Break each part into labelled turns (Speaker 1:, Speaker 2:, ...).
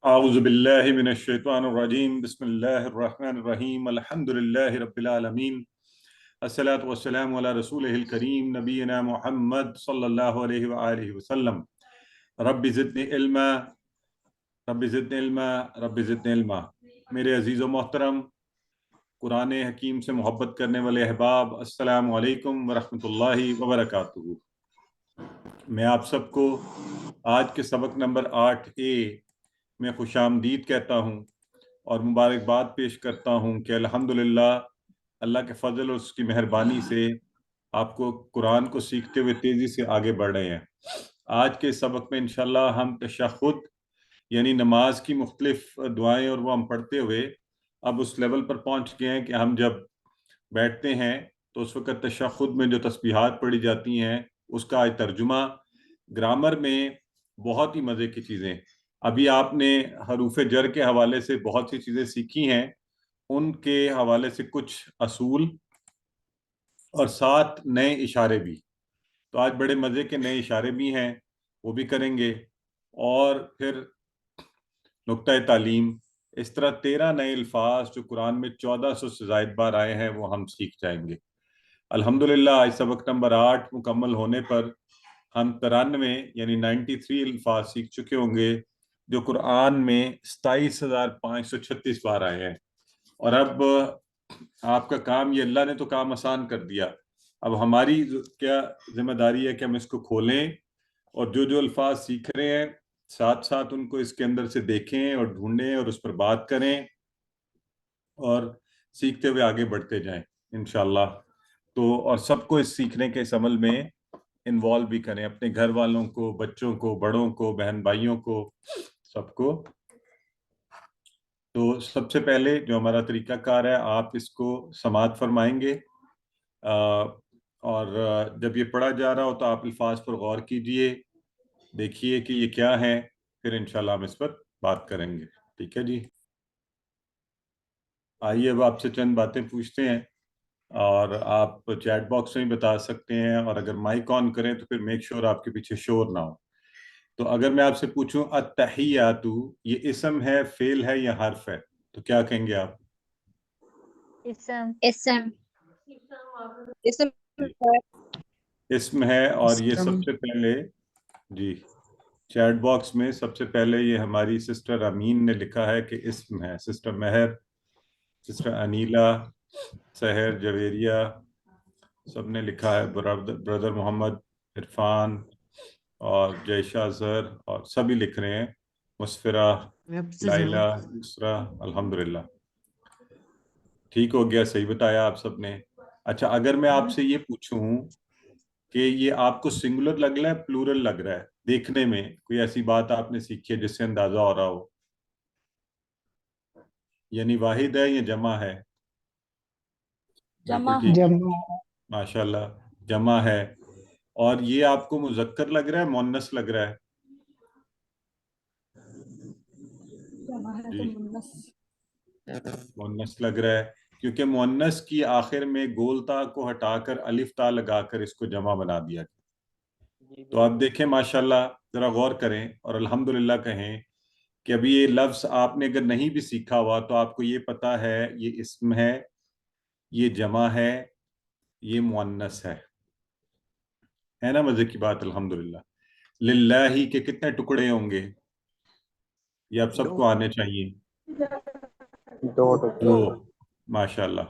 Speaker 1: أعوذ بالله من الشيطان الرجيم بسم الله الرحمن الرحيم الحمد لله رب العالمين الصلاة والسلام على رسوله الكريم نبينا محمد صلى الله عليه وآله وسلم رب زدني علما رب زدني علما رب زدني علما میرے عزیز و محترم قرآن حکیم سے محبت کرنے والے احباب، السلام علیکم ورحمۃ اللہ وبرکاتہ۔ میں آپ سب کو آج کے سبق نمبر 8A میں خوش آمدید کہتا ہوں اور مبارکباد پیش کرتا ہوں کہ الحمدللہ اللہ کے فضل اور اس کی مہربانی سے آپ کو قرآن کو سیکھتے ہوئے تیزی سے آگے بڑھ رہے ہیں۔ آج کے سبق میں انشاءاللہ ہم تشہد یعنی نماز کی مختلف دعائیں اور وہ ہم پڑھتے ہوئے اب اس لیول پر پہنچ گئے ہیں کہ ہم جب بیٹھتے ہیں تو اس وقت تشہد میں جو تسبیحات پڑھی جاتی ہیں اس کا آج ترجمہ، گرامر میں بہت ہی مزے کی چیزیں۔ ابھی آپ نے حروف جر کے حوالے سے بہت سی چیزیں سیکھی ہیں، ان کے حوالے سے کچھ اصول اور 7 نئے اشارے بھی۔ تو آج بڑے مزے کے نئے اشارے بھی ہیں، وہ بھی کریں گے، اور پھر نقطۂ تعلیم، اس طرح 13 نئے الفاظ جو قرآن میں 1400 سے زائد بار آئے ہیں وہ ہم سیکھ جائیں گے الحمدللہ۔ آج سبق نمبر 8 مکمل ہونے پر ہم 93 یعنی 93 الفاظ سیکھ چکے ہوں گے جو قرآن میں 27,536 بار آئے ہیں۔ اور اب آپ کا کام، یہ اللہ نے تو کام آسان کر دیا، اب ہماری کیا ذمہ داری ہے کہ ہم اس کو کھولیں اور جو جو الفاظ سیکھ رہے ہیں ساتھ ساتھ ان کو اس کے اندر سے دیکھیں اور ڈھونڈیں اور اس پر بات کریں اور سیکھتے ہوئے آگے بڑھتے جائیں انشاءاللہ۔ تو اور سب کو اس سیکھنے کے اس عمل میں انوالو بھی کریں، اپنے گھر والوں کو، بچوں کو، بڑوں کو، بہن بھائیوں کو، سب کو۔ تو سب سے پہلے جو ہمارا طریقہ کار ہے، آپ اس کو سماعت فرمائیں گے، اور جب یہ پڑھا جا رہا ہو تو آپ الفاظ پر غور کیجئے، دیکھیے کہ یہ کیا ہے، پھر انشاءاللہ ہم اس پر بات کریں گے۔ ٹھیک ہے جی؟ آئیے اب آپ سے چند باتیں پوچھتے ہیں، اور آپ چیٹ باکس میں بتا سکتے ہیں، اور اگر مائک آن کریں تو پھر میک شور آپ کے پیچھے شور نہ ہو۔ تو اگر میں آپ سے پوچھوں التحیات، یہ اسم ہے، فعل ہے یا حرف ہے، تو کیا کہیں گے آپ؟
Speaker 2: اسم
Speaker 3: اسم اسم
Speaker 1: جی، اسم ہے، اور یہ سب سے پہلے جی چیٹ باکس میں سب سے پہلے یہ ہماری سسٹر امین نے لکھا ہے کہ اسم ہے۔ سسٹر مہر، سسٹر انیلا، سحر، جویریہ، سب نے لکھا ہے، بردر محمد، عرفان اور جیشا زر، اور سبھی لکھ رہے ہیں، مسفرہ، لائلہ، یسرا، الحمدللہ۔ ٹھیک ہو گیا، صحیح بتایا آپ سب نے۔ اچھا، اگر میں آپ سے یہ پوچھوں کہ یہ آپ کو سنگولر لگ رہا ہے، پلورل لگ رہا ہے، دیکھنے میں کوئی ایسی بات آپ نے سیکھی ہے جس سے اندازہ ہو رہا ہو، یعنی واحد ہے یا جمع ہے؟
Speaker 2: جمع
Speaker 1: بالکل ٹھیک، ماشاءاللہ جمع ہے۔ اور یہ آپ کو مذکر لگ رہا ہے، مؤنث لگ رہا ہے؟
Speaker 2: جمع ہے تو
Speaker 1: جی،
Speaker 2: مؤنث
Speaker 1: مؤنث لگ رہا ہے، کیونکہ مؤنث کی آخر میں گول تا کو ہٹا کر الف تا لگا کر اس کو جمع بنا دیا گیا۔ تو آپ دیکھیں ماشاءاللہ، ذرا غور کریں اور الحمدللہ کہیں کہ ابھی یہ لفظ آپ نے اگر نہیں بھی سیکھا ہوا تو آپ کو یہ پتا ہے یہ اسم ہے، یہ جمع ہے، یہ مؤنث ہے نا مزے کی بات؟ الحمدللہ۔ للہ کے کتنے ٹکڑے ہوں گے؟ یہ آپ سب کو آنے چاہیے، 2، ماشاءاللہ۔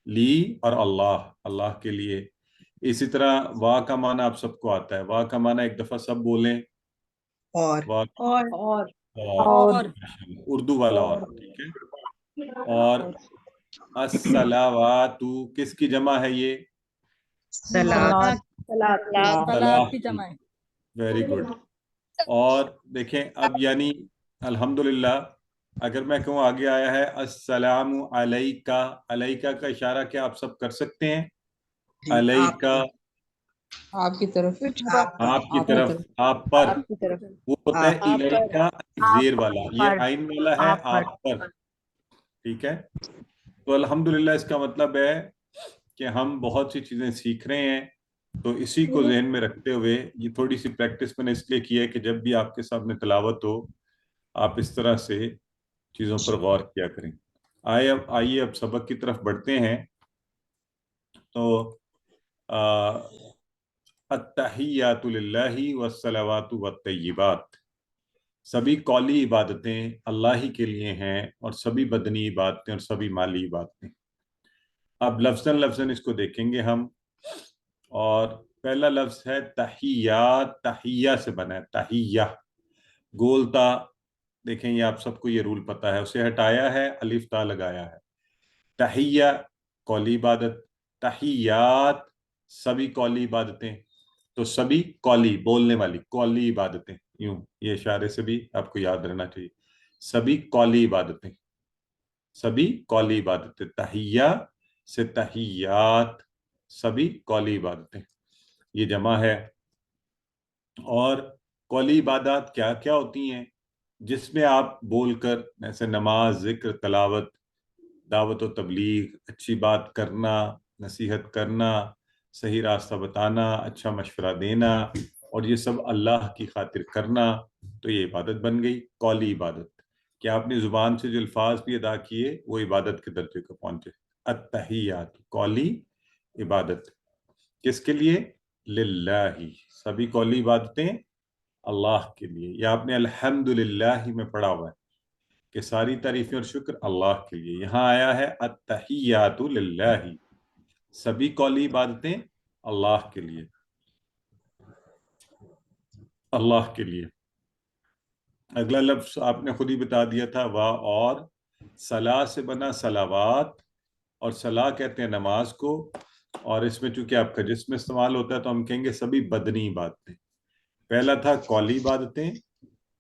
Speaker 1: لی اور اللہ، اللہ کے لیے۔ اسی طرح وا کا معنی آپ سب کو آتا ہے، وا کا معنی ایک دفعہ سب بولیں، وا
Speaker 2: اور
Speaker 1: اور اردو والا، اور ٹھیک ہے۔ اور الصلاوات کس کی جمع ہے؟ یہ
Speaker 3: صلاۃ
Speaker 2: صلاۃ کی جمع ہے۔
Speaker 1: Very good. اور دیکھیں اب یعنی الحمدللہ، اگر میں کہوں آگے آیا ہے السلام علیکہ، علیکہ کا اشارہ کیا آپ سب کر سکتے ہیں؟ علیکہ،
Speaker 3: آپ کی طرف،
Speaker 1: آپ کی طرف، آپ پر،
Speaker 3: آپ کی طرف،
Speaker 1: وہ ہوتا ہے الیکا زیر والا، یہ عین والا ہے آپ پر، ٹھیک ہے۔ تو الحمدللہ اس کا مطلب ہے کہ ہم بہت سی چیزیں سیکھ رہے ہیں، تو اسی کو ذہن میں رکھتے ہوئے یہ تھوڑی سی پریکٹس میں نے اس لیے کی ہے کہ جب بھی آپ کے سامنے تلاوت ہو آپ اس طرح سے چیزوں پر غور کیا کریں۔ آئیے اب سبق کی طرف بڑھتے ہیں۔ تو التحیات للہ والصلوات والطیبات، سبھی قولی عبادتیں اللہ ہی کے لیے ہیں، اور سبھی بدنی عبادتیں اور سبھی مالی عبادتیں۔ اب لفظاً اس کو دیکھیں گے ہم، اور پہلا لفظ ہے تحیات، تحیہ سے بنا ہے، تحیہ گولتا، دیکھیں یہ آپ سب کو یہ رول پتہ ہے، اسے ہٹایا ہے، الف تا لگایا ہے۔ تحیہ قولی عبادت، تحیات سبھی قولی عبادتیں، تو سبھی قولی بولنے والی قولی عبادتیں، یوں یہ اشارے سے بھی آپ کو یاد رہنا چاہیے، سبھی قولی عبادتیں، سبھی قولی عبادتیں، تحیہ سے تحیات سبھی قولی عبادتیں، یہ جمع ہے۔ اور قولی عبادات کیا کیا ہوتی ہیں؟ جس میں آپ بول کر، جیسے نماز، ذکر، تلاوت، دعوت و تبلیغ، اچھی بات کرنا، نصیحت کرنا، صحیح راستہ بتانا، اچھا مشورہ دینا، اور یہ سب اللہ کی خاطر کرنا، تو یہ عبادت بن گئی قولی عبادت، کہ آپ نے زبان سے جو الفاظ بھی ادا کیے وہ عبادت کے درجے کو پہنچے۔ التحیات قولی عبادت، کس کے لیے؟ للہ، سبھی قولی عبادتیں اللہ کے لیے۔ یہ آپ نے الحمدللہ میں پڑھا ہوا ہے کہ ساری تعریفیں اور شکر اللہ کے لیے، یہاں آیا ہے التحیات للہ، سبھی قولی عبادتیں اللہ کے لیے، اللہ کے لیے۔ اگلا لفظ آپ نے خود ہی بتا دیا تھا، وا، اور صلاح سے بنا صلوات، اور صلاح کہتے ہیں نماز کو، اور اس میں چونکہ آپ کا جسم استعمال ہوتا ہے تو ہم کہیں گے سبھی بدنی عبادتیں۔ پہلا تھا قولی عبادتیں،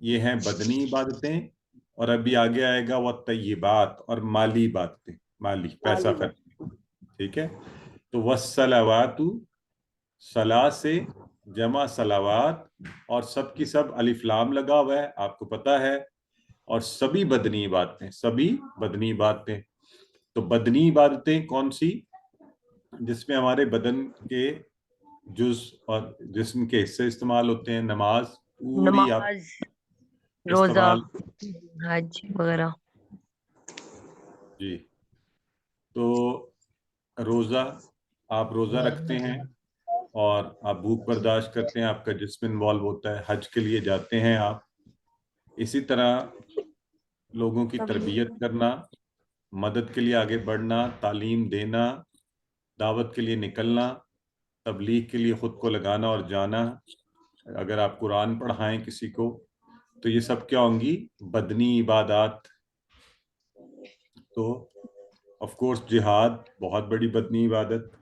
Speaker 1: یہ ہیں بدنی عبادتیں، اور ابھی آگے آئے گا وہ طیبات اور مالی عبادتیں، مالی پیسہ خرچ، ٹھیک ہے؟ تو والصلوات، صلاح سے جمع صلوات، اور سب کی سب الف لام لگا ہوا ہے، آپ کو پتا ہے، اور سبھی بدنی عبادتیں، سبھی بدنی عبادتیں۔ تو بدنی عبادتیں کون سی؟ جس میں ہمارے بدن کے جز اور جسم کے حصے استعمال ہوتے ہیں، نماز پوری آپ
Speaker 3: نماز، روزہ،
Speaker 1: استعمال،
Speaker 3: حج وغیرہ۔
Speaker 1: جی۔ تو روزہ، آپ روزہ رکھتے ہیں اور آپ بھوک برداشت کرتے ہیں، آپ کا جسم انوالو ہوتا ہے، حج کے لیے جاتے ہیں آپ۔ اسی طرح لوگوں کی تربیت کرنا، مدد کے لیے آگے بڑھنا، تعلیم دینا، دعوت کے لیے نکلنا، تبلیغ کے لیے خود کو لگانا اور جانا، اگر آپ قرآن پڑھائیں کسی کو، تو یہ سب کیا ہوں گی؟ بدنی عبادات۔ تو آف کورس جہاد بہت بڑی بدنی عبادت۔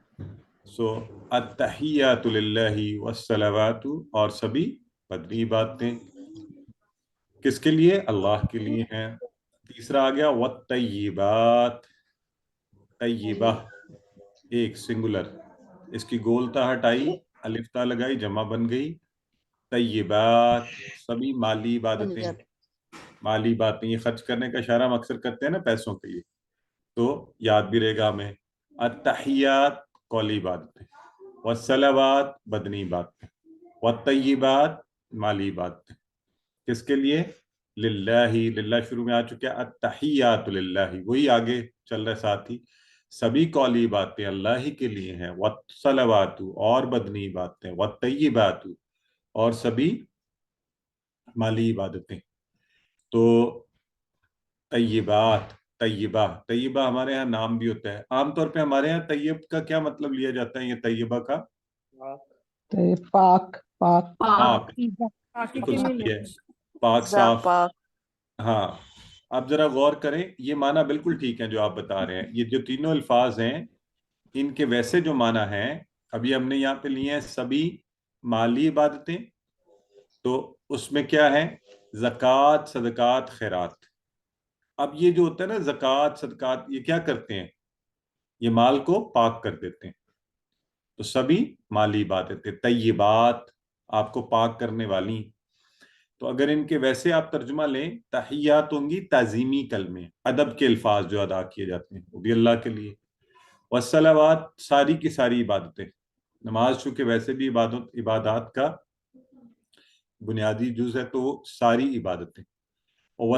Speaker 1: سو التحیات للہ والصلوات، اور سبھی بدنی عبادتیں کس کے لیے؟ اللہ کے لیے ہیں۔ تیسرا آ گیا والطیبات، طیبہ ایک سنگولر، اس کی گولتا ہٹائی، الف تا لگائی، جمع بن گئی، طیبات سبھی مالی عبادتیں، مالی باتیں، یہ خرچ کرنے کا اشارہ ہم اکثر کرتے ہیں نا پیسوں کے لیے، تو یاد بھی رہے گا ہمیں۔ التحیات قولی عبادتیں، والصلوات بدنی عبادتیں، والطیبات مالی عبادتیں، کس کے لیے؟ للہ، للہ شروع میں آ چکا ہے، التحیات للہ، وہی آگے چل رہا ساتھ ہی، سبھی قولی باتیں اللہ ہی کے لیے ہیں، والصلوات اور بدنی باتیں، والطیبات اور سبھی مالی عبادتیں۔ تو طیبات، طیبہ ہمارے ہاں نام بھی ہوتا ہے، عام طور پہ ہمارے ہاں طیب کا کیا مطلب لیا جاتا ہے؟ یہ طیبہ کا
Speaker 3: پاک، پاک،
Speaker 1: پاک، بالکل صحیح ہے، پاک، صاف، ہاں۔ آپ ذرا غور کریں، یہ معنی بالکل ٹھیک ہے جو آپ بتا رہے ہیں، یہ جو تینوں الفاظ ہیں ان کے ویسے جو معنی ہیں، ابھی ہم نے یہاں پہ لیے ہیں سبھی مالی عبادتیں، تو اس میں کیا ہے؟ زکوٰۃ، صدقات، خیرات۔ اب یہ جو ہوتا ہے نا زکوٰۃ، صدقات، یہ کیا کرتے ہیں؟ یہ مال کو پاک کر دیتے ہیں، تو سبھی مالی عبادتیں، طیبات آپ کو پاک کرنے والی۔ تو اگر ان کے ویسے آپ ترجمہ لیں، تحیات ہوں گی تعظیمی کلمے، ادب کے الفاظ جو ادا کیے جاتے ہیں، وہ بھی اللہ کے لیے۔ والصلوات ساری کی ساری عبادتیں، نماز چونکہ ویسے بھی عبادات کا بنیادی جز ہے، تو وہ ساری عبادتیں۔ و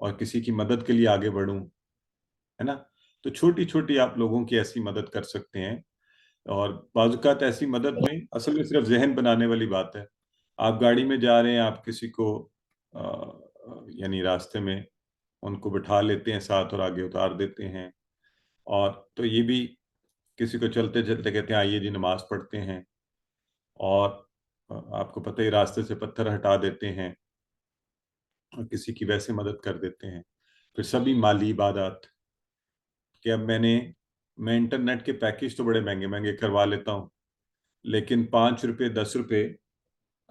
Speaker 1: اور کسی کی مدد کے لیے آگے بڑھوں، ہے نا. تو چھوٹی چھوٹی آپ لوگوں کی ایسی مدد کر سکتے ہیں. اور بعض اوقات ایسی مدد میں اصل میں صرف ذہن بنانے والی بات ہے. آپ گاڑی میں جا رہے ہیں، آپ کسی کو یعنی راستے میں ان کو بٹھا لیتے ہیں ساتھ اور آگے اتار دیتے ہیں. اور تو یہ بھی کسی کو چلتے چلتے کہتے ہیں آئیے جی نماز پڑھتے ہیں، اور آپ کو پتہ ہی راستے سے پتھر ہٹا دیتے ہیں اور کسی کی ویسے مدد کر دیتے ہیں. پھر سبھی مالی عبادات کہ اب میں انٹرنیٹ کے پیکیج تو بڑے مہنگے مہنگے کروا لیتا ہوں، لیکن 5 روپے 10 روپے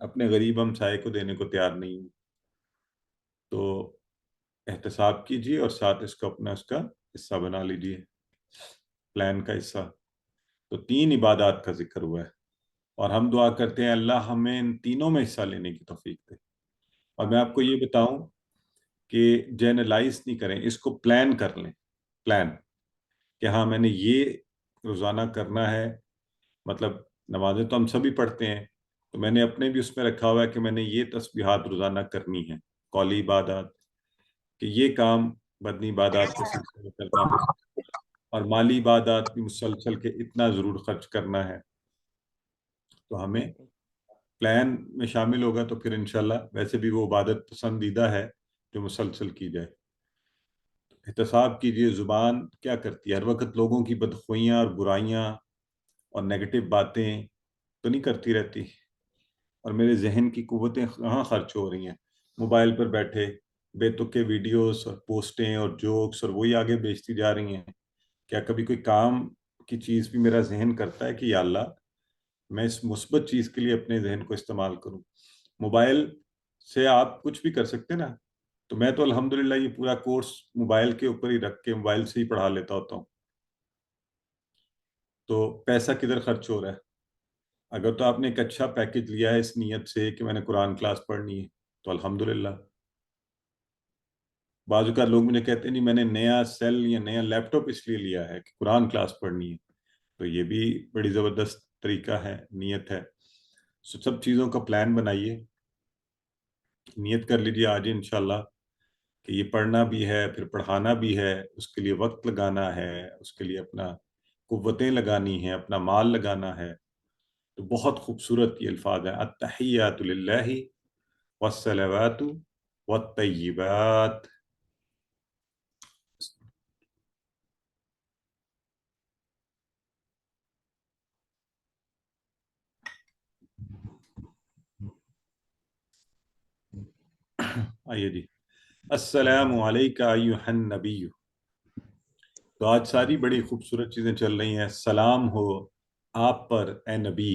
Speaker 1: اپنے غریب ہمسائے کو دینے کو تیار نہیں ہوں. تو احتساب کیجیے اور ساتھ اس کو اپنا اس کا حصہ بنا لیجیے، پلان کا حصہ. تو 3 عبادات کا ذکر ہوا ہے، اور ہم دعا کرتے ہیں اللہ ہمیں ان تینوں میں حصہ لینے کی توفیق دے. اور میں آپ کو یہ بتاؤں کہ جنرلائز نہیں کریں، اس کو پلان کر لیں. پلان کہ ہاں میں نے یہ روزانہ کرنا ہے. مطلب نمازیں تو ہم سبھی پڑھتے ہیں، تو میں نے اپنے بھی اس میں رکھا ہوا ہے کہ میں نے یہ تسبیحات روزانہ کرنی ہے، قولی عبادات، کہ یہ کام بدنی عبادات کے سلسلے میں کرنا ہے، اور مالی عبادات بھی مسلسل کے اتنا ضرور خرچ کرنا ہے. تو ہمیں پلان میں شامل ہوگا تو پھر انشاءاللہ ویسے بھی وہ عبادت پسندیدہ ہے جو مسلسل کی جائے. احتساب کیجئے. زبان کیا کرتی ہے؟ ہر وقت لوگوں کی بدخوئیاں اور برائیاں اور نیگیٹو باتیں تو نہیں کرتی رہتی، اور میرے ذہن کی قوتیں کہاں خرچ ہو رہی ہیں موبائل پر بیٹھے بے تکے ویڈیوز اور پوسٹیں اور جوکس، اور وہی آگے بیچتی جا رہی ہیں. کیا کبھی کوئی کام کی چیز بھی میرا ذہن کرتا ہے کہ یا اللہ میں اس مثبت چیز کے لیے اپنے ذہن کو استعمال کروں؟ موبائل سے آپ کچھ بھی کر سکتے نا. تو میں تو الحمدللہ یہ پورا کورس موبائل کے اوپر ہی رکھ کے موبائل سے ہی پڑھا لیتا ہوتا ہوں. تو پیسہ کدھر خرچ ہو رہا ہے؟ اگر تو آپ نے ایک اچھا پیکج لیا ہے اس نیت سے کہ میں نے قرآن کلاس پڑھنی ہے تو الحمدللہ. بعض اوقات لوگ مجھے کہتے ہیں نہیں میں نے نیا سیل یا نیا لیپ ٹاپ اس لیے لیا ہے کہ قرآن کلاس پڑھنی ہے. تو یہ بھی بڑی زبردست طریقہ ہے، نیت ہے. سب چیزوں کا پلان بنائیے، نیت کر لیجیے آج انشاءاللہ کہ یہ پڑھنا بھی ہے، پھر پڑھانا بھی ہے، اس کے لیے وقت لگانا ہے، اس کے لیے اپنا قوتیں لگانی ہیں، اپنا مال لگانا ہے. تو بہت خوبصورت یہ الفاظ ہیں، التحیات للہ والصلوات والطیبات. آئیے جی. السلام علیکہ ایھا النبی. تو آج ساری بڑی خوبصورت چیزیں چل رہی ہیں. سلام ہو آپ پر اے نبی.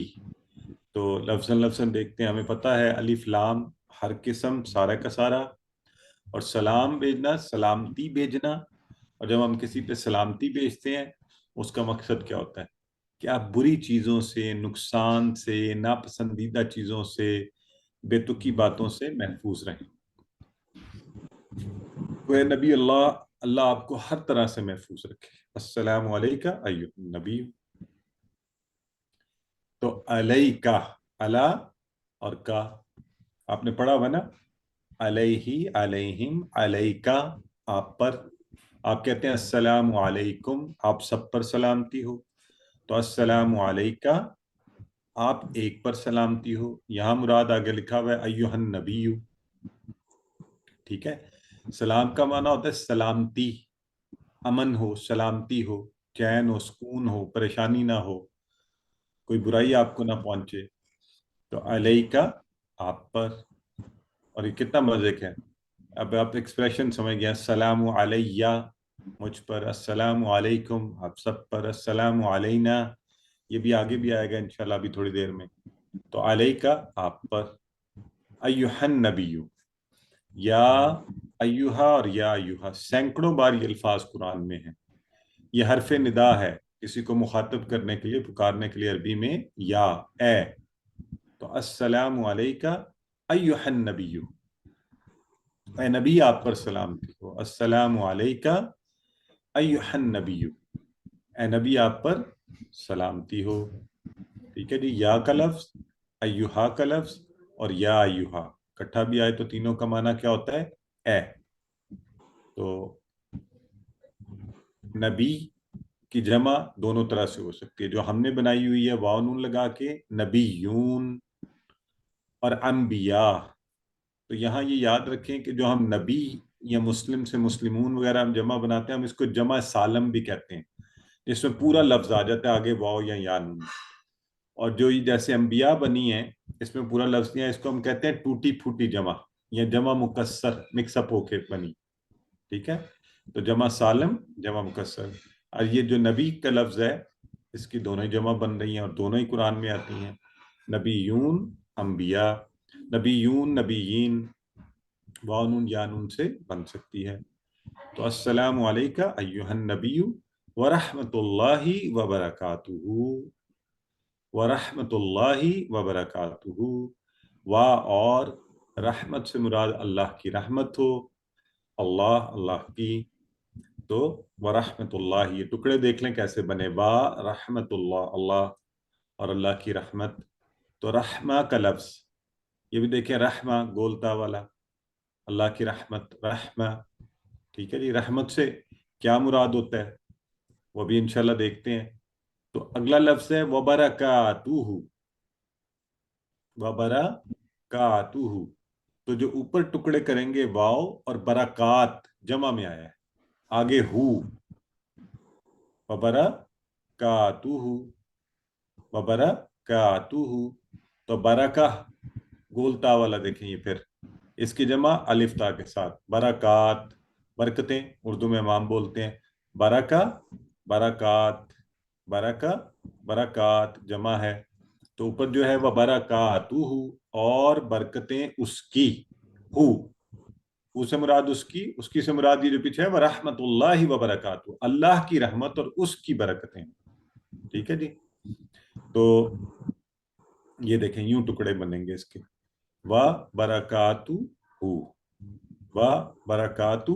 Speaker 1: تو لفظاً دیکھتے ہیں، ہمیں پتہ ہے الف لام ہر قسم سارا کا سارا، اور سلام بھیجنا سلامتی بھیجنا. اور جب ہم کسی پہ سلامتی بھیجتے ہیں اس کا مقصد کیا ہوتا ہے کہ آپ بری چیزوں سے، نقصان سے، ناپسندیدہ چیزوں سے، بے تکی باتوں سے محفوظ رہیں. وہ نبی اللہ آپ کو ہر طرح سے محفوظ رکھے. السلام علیکہ ایھا النبی. تو علیکہ، علی اور کا آپ نے پڑھا ہوا نا، علیہ علیہم علیکہ آپ پر. آپ کہتے ہیں السلام علیکم آپ سب پر سلامتی ہو، تو السلام علیکہ آپ ایک پر سلامتی ہو. یہاں مراد آگے لکھا ہوا ہے ایھا النبی. ٹھیک ہے. سلام کا معنی ہوتا ہے سلامتی، امن ہو، سلامتی ہو، چین ہو، سکون ہو، پریشانی نہ ہو، کوئی برائی آپ کو نہ پہنچے. تو علیکہ آپ پر. اور یہ کتنا مزے کا ہے. اب آپ ایکسپریشن سمجھ گیا. السلام علیہ مجھ پر، السلام علیکم آپ سب پر، السلام علینا یہ بھی آگے بھی آئے گا انشاءاللہ ابھی تھوڑی دیر میں. تو علیکہ آپ پر. ایھا النبی، یا ایھا اور یا ایھا سینکڑوں بار یہ الفاظ قرآن میں ہیں. یہ حرف ندا ہے کسی کو مخاطب کرنے کے لیے، پکارنے کے لیے عربی میں یا اے. تو السلام علیکہ ایھا النبی، اے نبی آپ پر سلامتی ہو. السلام علیکہ ایھا النبی، اے نبی آپ پر سلامتی ہو. ٹھیک ہے جی. یا کا لفظ، ایھا کا لفظ اور یا ایھا اکٹھا بھی آئے تو تینوں کا معنی کیا ہوتا ہے؟ اے. تو نبی کی جمع دونوں طرح سے ہو سکتی ہے، جو ہم نے بنائی ہوئی ہے واو نون لگا کے، نبیون اور انبیاء۔ تو یہاں یہ یاد رکھیں کہ جو ہم نبی یا مسلم سے مسلمون وغیرہ ہم جمع بناتے ہیں، ہم اس کو جمع سالم بھی کہتے ہیں، جس میں پورا لفظ آ جاتا ہے آگے واو یا نون۔ اور جو جیسے انبیاء بنی ہیں اس میں پورا لفظ نہیں ہے، اس کو ہم کہتے ہیں ٹوٹی پھوٹی جمع یا جمع مکسر، مکس اپ ہو کے بنی، ٹھیک ہے؟ تو جمع سالم، جمع مکسر۔ اور یہ جو نبی کا لفظ ہے اس کی دونوں ہی جمع بن رہی ہیں اور دونوں ہی قرآن میں آتی ہیں، نبیون انبیاء، نبیون نبیین، واو نون یا نون سے بن سکتی ہے۔ تو السلام علیکہ ایھا النبی ورحمۃ اللہ وبرکاتہ، ورحمۃ اللہ وبرکاتہ، اور رحمت سے مراد اللہ کی رحمت ہو، اللہ کی، تو ورحمۃ اللہ، یہ ٹکڑے دیکھ لیں کیسے بنے، رحمت اللہ اور اللہ کی رحمت۔ تو رحمہ کا لفظ یہ بھی دیکھیں، رحمہ گولتا والا، اللہ کی رحمت رحمہ، ٹھیک ہے جی۔ رحمت سے کیا مراد ہوتا ہے وہ بھی انشاءاللہ دیکھتے ہیں۔ تو اگلا لفظ ہے وبرکاتہ، وبرکاتہ، تو جو اوپر ٹکڑے کریں گے واو اور برکات جمع میں آیا ہے، آگے ہو، وبرکاتہ، وبرکاتہ، تو برکہ گولتا والا دیکھیں، یہ پھر اس کی جمع الف تا کے ساتھ، برکات، برکتیں اردو میں امام بولتے ہیں، برکہ برکات، برکہ برکات جمع ہے، تو اوپر جو ہے وہ برکاتہ، اور برکتیں اس کی، سے مراد اس کی سے مراد یہ جو پیچھے ہے وہ رحمت اللہ وبرکاتہ، اللہ کی رحمت اور اس کی برکتیں، ٹھیک ہے جی۔ تو یہ دیکھیں یوں ٹکڑے بنیں گے اس کے، وبرکاتہ، وبرکاتہ۔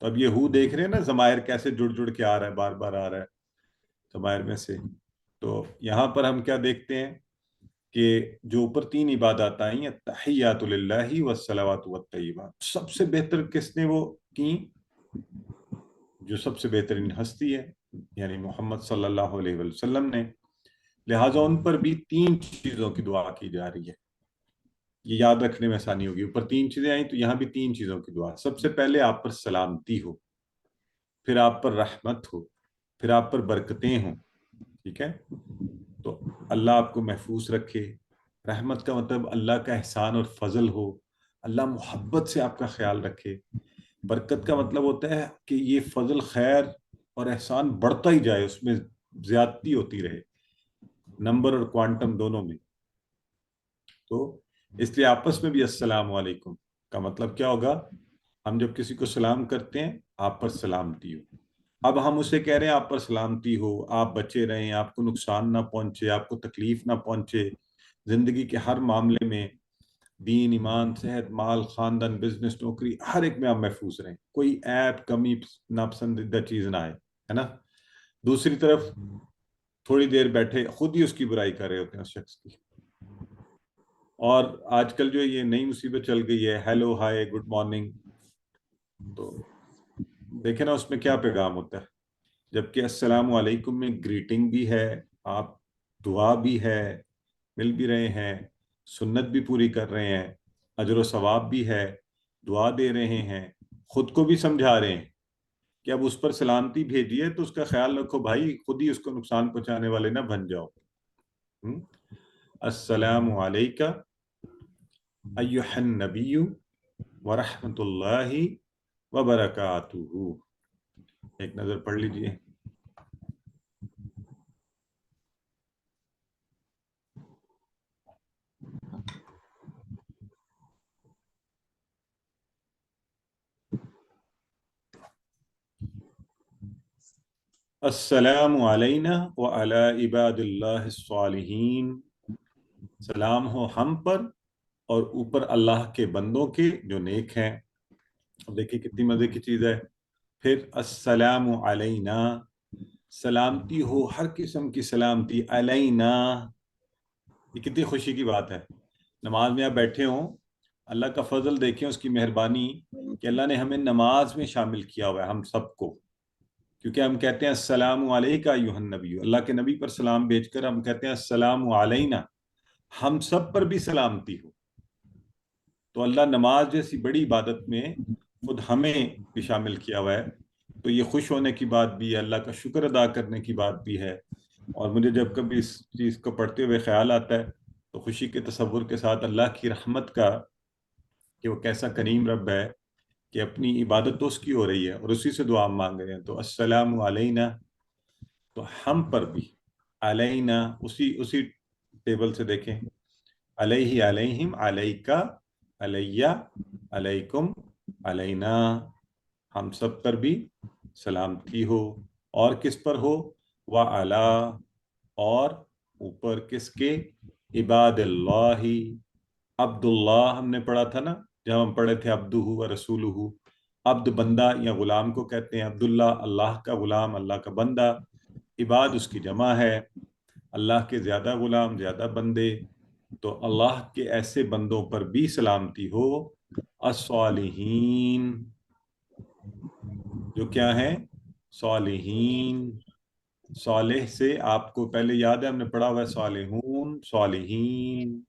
Speaker 1: تو اب یہ ہو دیکھ رہے ہیں نا ضمائر کیسے جڑ جڑ کے آ رہا ہے، بار بار آ رہا ہے ضمائر میں سے۔ تو یہاں پر ہم کیا دیکھتے ہیں کہ جو اوپر تین عبادات آئی ہیں، تحیات للہ والصلوات والطیبات، سب سے بہتر کس نے وہ کی؟ جو سب سے بہترین ہستی ہے یعنی محمد صلی اللہ علیہ وسلم نے، لہٰذا ان پر بھی تین چیزوں کی دعا کی جا رہی ہے، یہ یاد رکھنے میں آسانی ہوگی۔ اوپر تین چیزیں آئیں تو یہاں بھی تین چیزوں کی دعا، سب سے پہلے آپ پر سلامتی ہو، پھر آپ پر رحمت ہو، پھر آپ پر برکتیں ہوں، ٹھیک ہے؟ تو اللہ آپ کو محفوظ رکھے، رحمت کا مطلب اللہ کا احسان اور فضل ہو، اللہ محبت سے آپ کا خیال رکھے، برکت کا مطلب ہوتا ہے کہ یہ فضل خیر اور احسان بڑھتا ہی جائے، اس میں زیادتی ہوتی رہے، نمبر اور کوانٹم دونوں میں۔ تو اس لیے آپس میں بھی السلام علیکم کا مطلب کیا ہوگا؟ ہم جب کسی کو سلام کرتے ہیں آپ پر سلامتی ہو، اب ہم اسے کہہ رہے ہیں آپ پر سلامتی ہو، آپ بچے رہیں، آپ کو نقصان نہ پہنچے، آپ کو تکلیف نہ پہنچے، زندگی کے ہر معاملے میں، دین ایمان صحت مال خاندان بزنس نوکری ہر ایک میں آپ محفوظ رہیں، کوئی عیب کمی ناپسندیدہ چیز نہ آئے، ہے نا؟ دوسری طرف تھوڑی دیر بیٹھے خود ہی اس کی برائی کر رہے ہوتے ہیں اس شخص کی، اور آج کل جو یہ نئی مصیبت چل گئی ہے، ہیلو ہائے گڈ مارننگ، تو دیکھیں نا اس میں کیا پیغام ہوتا ہے، جبکہ السلام علیکم میں گریٹنگ بھی ہے، آپ دعا بھی ہے، مل بھی رہے ہیں، سنت بھی پوری کر رہے ہیں، اجر و ثواب بھی ہے، دعا دے رہے ہیں، خود کو بھی سمجھا رہے ہیں کہ اب اس پر سلامتی بھیجیے تو اس کا خیال رکھو بھائی، خود ہی اس کو نقصان پہنچانے والے نہ بن جاؤ۔ السلام علیکہ ایھا النبی ورحمۃ اللہ وبرکاتہ، ایک نظر پڑھ لیجئے۔ السلام علینا وعلی عباد اللہ الصالحین، سلام ہو ہم پر اور اوپر اللہ کے بندوں کے جو نیک ہیں۔ اب دیکھیں کتنی مزے کی چیز ہے، پھر السلام علینا، سلامتی ہو ہر قسم کی سلامتی، علینا، یہ کتنی خوشی کی بات ہے۔ نماز میں آپ بیٹھے ہوں، اللہ کا فضل دیکھیں، اس کی مہربانی کہ اللہ نے ہمیں نماز میں شامل کیا ہوا ہے ہم سب کو، کیونکہ ہم کہتے ہیں السلام علیکہ ایھا النبی، اللہ کے نبی پر سلام بھیج کر ہم کہتے ہیں السلام علینا، ہم سب پر بھی سلامتی ہو۔ تو اللہ نماز جیسی بڑی عبادت میں خود ہمیں بھی شامل کیا ہوا ہے، تو یہ خوش ہونے کی بات بھی ہے، اللہ کا شکر ادا کرنے کی بات بھی ہے۔ اور مجھے جب کبھی اس چیز کو پڑھتے ہوئے خیال آتا ہے تو خوشی کے تصور کے ساتھ اللہ کی رحمت کا، کہ وہ کیسا کریم رب ہے کہ اپنی عبادت تو اس کی ہو رہی ہے اور اسی سے دعا مانگ رہے ہیں۔ تو السلام علینا، تو ہم پر بھی، علینا اسی ٹیبل سے دیکھیں، علیہ علیہم علیکا علیہ علیکم علینا، ہم سب پر بھی سلامتی ہو۔ اور کس پر ہو؟ وعلا، اور اوپر کس کے؟ عباد اللہ، عبداللہ ہم نے پڑھا تھا نا جب ہم پڑھے تھے عبدہ و رسولہ، عبد بندہ یا غلام کو کہتے ہیں، عبداللہ اللہ کا غلام، اللہ کا بندہ، عباد اس کی جمع ہے، اللہ کے زیادہ غلام زیادہ بندے، تو اللہ کے ایسے بندوں پر بھی سلامتی ہو، الصالحین، جو کیا ہیں؟ صالحین۔ صالح سے آپ کو پہلے یاد ہے ہم نے پڑھا ہوا ہے صالحون صالحین،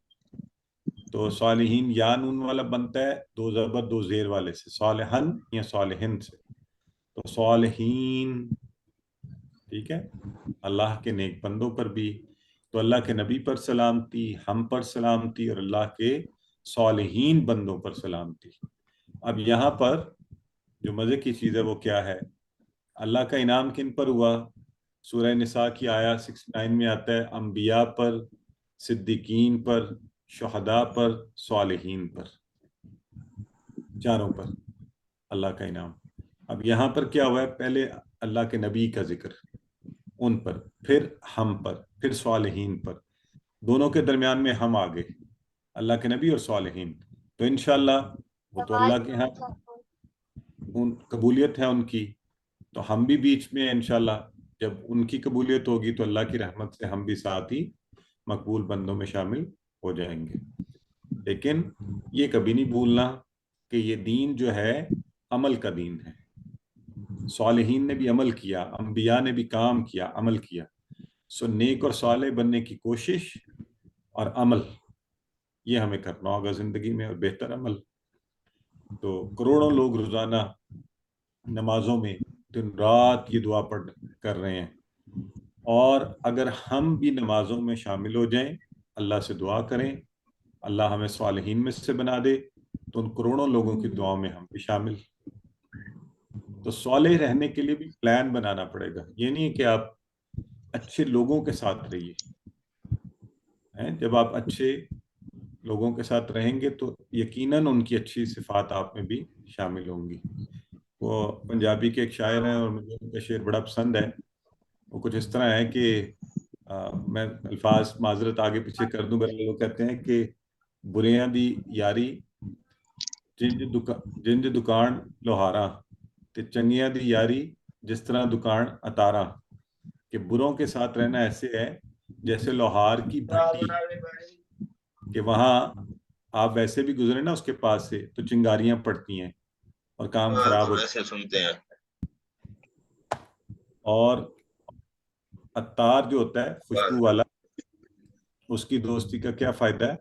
Speaker 1: تو صالحین یا نون والا بنتا ہے دو زبر دو زیر والے سے، صالحن یا صالحن سے، تو صالحین، ٹھیک ہے، اللہ کے نیک بندوں پر بھی۔ تو اللہ کے نبی پر سلامتی، ہم پر سلامتی، اور اللہ کے صالحین بندوں پر سلامتی۔ اب یہاں پر جو مزے کی چیز ہے وہ کیا ہے؟ اللہ کا انعام کن پر ہوا؟ سورہ نساء کی آیا 69 میں آتا ہے، انبیاء پر، صدیقین پر، شہداء پر، صالحین پر، چاروں پر اللہ کا انعام۔ اب یہاں پر کیا ہوا ہے؟ پہلے اللہ کے نبی کا ذکر، ان پر، پھر ہم پر، پھر صالحین پر، دونوں کے درمیان میں ہم آگے، اللہ کے نبی اور صالحین۔ تو انشاءاللہ وہ تو اللہ کے ہاں قبولیت ہے ان کی، تو ہم بھی بیچ میں انشاءاللہ جب ان کی قبولیت ہوگی تو اللہ کی رحمت سے ہم بھی ساتھ ہی مقبول بندوں میں شامل ہو جائیں گے۔ لیکن یہ کبھی نہیں بھولنا کہ یہ دین جو ہے عمل کا دین ہے، صالحین نے بھی عمل کیا، انبیاء نے بھی کام کیا، عمل کیا، سو نیک اور صالح بننے کی کوشش اور عمل یہ ہمیں کرنا ہوگا زندگی میں، اور بہتر عمل۔ تو کروڑوں لوگ روزانہ نمازوں میں دن رات یہ دعا کر رہے ہیں، اور اگر ہم بھی نمازوں میں شامل ہو جائیں، اللہ سے دعا کریں اللہ ہمیں صالحین میں سے بنا دے، تو ان کروڑوں لوگوں کی دعاؤں میں ہم بھی شامل۔ تو صالح رہنے کے لیے بھی پلان بنانا پڑے گا، یہ نہیں کہ آپ اچھے لوگوں کے ساتھ رہیے، جب آپ اچھے لوگوں کے ساتھ رہیں گے تو یقیناً ان کی اچھی صفات آپ میں بھی شامل ہوں گی۔ وہ پنجابی کے ایک شاعر ہیں اور مجھے ان کا شعر بڑا پسند ہے، وہ کچھ اس طرح ہے کہ میں الفاظ معذرت آگے پیچھے کر دوں، وہ کہتے ہیں کہ بریاں دی یاری جنج دکان لوہاراں تے چنگیاں دی یاری جس طرح دکان اتاراں، کہ بروں کے ساتھ رہنا ایسے ہے جیسے لوہار کی بھٹی، کہ وہاں آپ ویسے بھی گزرے نا اس کے پاس سے تو چنگاریاں پڑتی ہیں اور کام خراب ہوتا ہے، سنتے ہیں۔ اور عطار جو ہوتا ہے خوشبو والا، اس کی دوستی کا کیا فائدہ ہے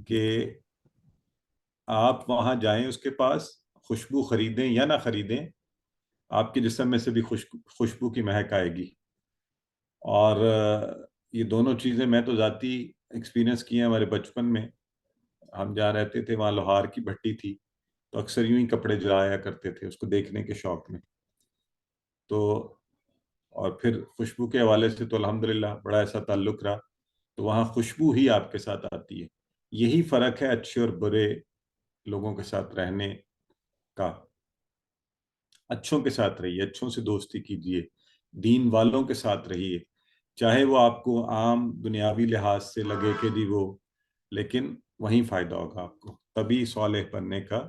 Speaker 1: کہ آپ وہاں جائیں اس کے پاس، خوشبو خریدیں یا نہ خریدیں، آپ کے جسم میں سے بھی خوشبو کی مہک آئے گی۔ اور یہ دونوں چیزیں میں تو ذاتی ایکسپیرینس کی ہیں، ہمارے بچپن میں ہم جہاں رہتے تھے وہاں لوہار کی بھٹی تھی، تو اکثر یوں ہی کپڑے جلایا کرتے تھے اس کو دیکھنے کے شوق میں۔ تو اور پھر خوشبو کے حوالے سے تو الحمدللہ بڑا ایسا تعلق رہا، تو وہاں خوشبو ہی آپ کے ساتھ آتی ہے۔ یہی فرق ہے اچھے اور برے لوگوں کے ساتھ رہنے کا۔ اچھوں کے ساتھ رہیے، اچھوں سے دوستی کیجیے، دین والوں کے ساتھ رہیے، چاہے وہ آپ کو عام دنیاوی لحاظ سے لگے کہ جی وہ، لیکن وہیں فائدہ ہوگا آپ کو، تبھی صالح بننے کا۔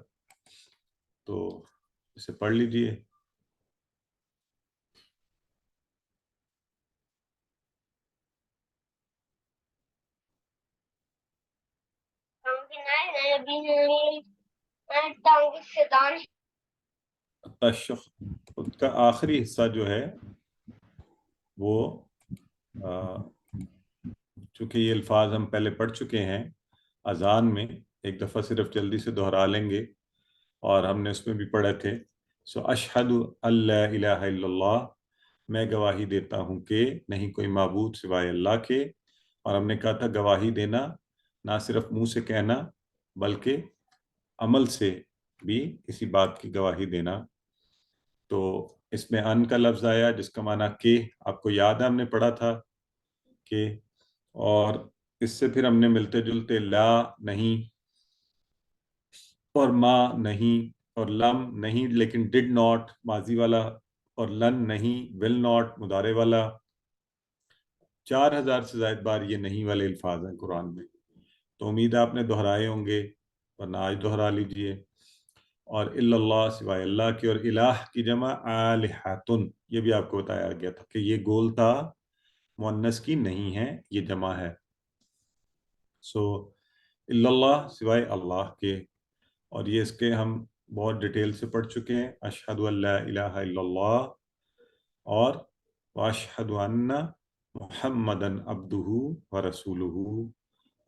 Speaker 1: تو اسے پڑھ لیجئے۔ تشخ اس کا آخری حصہ جو ہے وہ چونکہ یہ الفاظ ہم پہلے پڑھ چکے ہیں اذان میں، ایک دفعہ صرف جلدی سے دہرا لیں گے، اور ہم نے اس میں بھی پڑھے تھے. اشہد اللہ الہ الا اللہ، میں گواہی دیتا ہوں کہ نہیں کوئی معبود سوائے اللہ کے. اور ہم نے کہا تھا گواہی دینا نہ صرف منہ سے کہنا بلکہ عمل سے بھی اسی بات کی گواہی دینا. تو اس میں ان کا لفظ آیا جس کا معنی کہ، آپ کو یاد ہے ہم نے پڑھا تھا کہ، اور اس سے پھر ہم نے ملتے جلتے لا نہیں اور ما نہیں اور لم نہیں لیکن ڈڈ ناٹ ماضی والا، اور لن نہیں ول ناٹ مضارع والا. 4000 سے زائد بار یہ نہیں والے الفاظ ہیں قرآن میں. تو امید ہے آپ نے دہرائے ہوں گے، ورنہ آج دہرا لیجئے. اور الا اللہ سوائے اللہ کے، اور الہ کی جمع آلہۃن، یہ بھی آپ کو بتایا گیا تھا کہ یہ گولتا مؤنث کی نہیں ہے، یہ جمع ہے. الا اللہ سوائے اللہ کے، اور یہ اس کے ہم بہت ڈیٹیل سے پڑھ چکے ہیں. اشہد ان لا الہ الا اللہ اور واشہد ان محمدن عبدہ ورسولہ،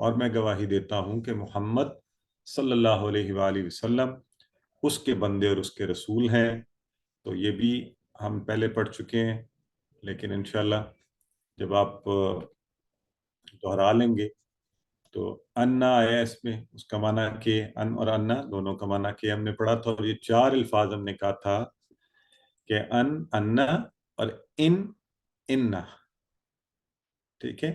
Speaker 1: اور میں گواہی دیتا ہوں کہ محمد صلی اللہ علیہ وآلہ وسلم اس کے بندے اور اس کے رسول ہیں. تو یہ بھی ہم پہلے پڑھ چکے ہیں، لیکن انشاءاللہ جب آپ دہرا لیں گے تو انا آیا اس میں، اس کا معنی کہ ان اور انا دونوں کا معنی کہ ہم نے پڑھا تھا. اور یہ 4 الفاظ ہم نے کہا تھا کہ ان، انا اور انہ. ٹھیک ہے،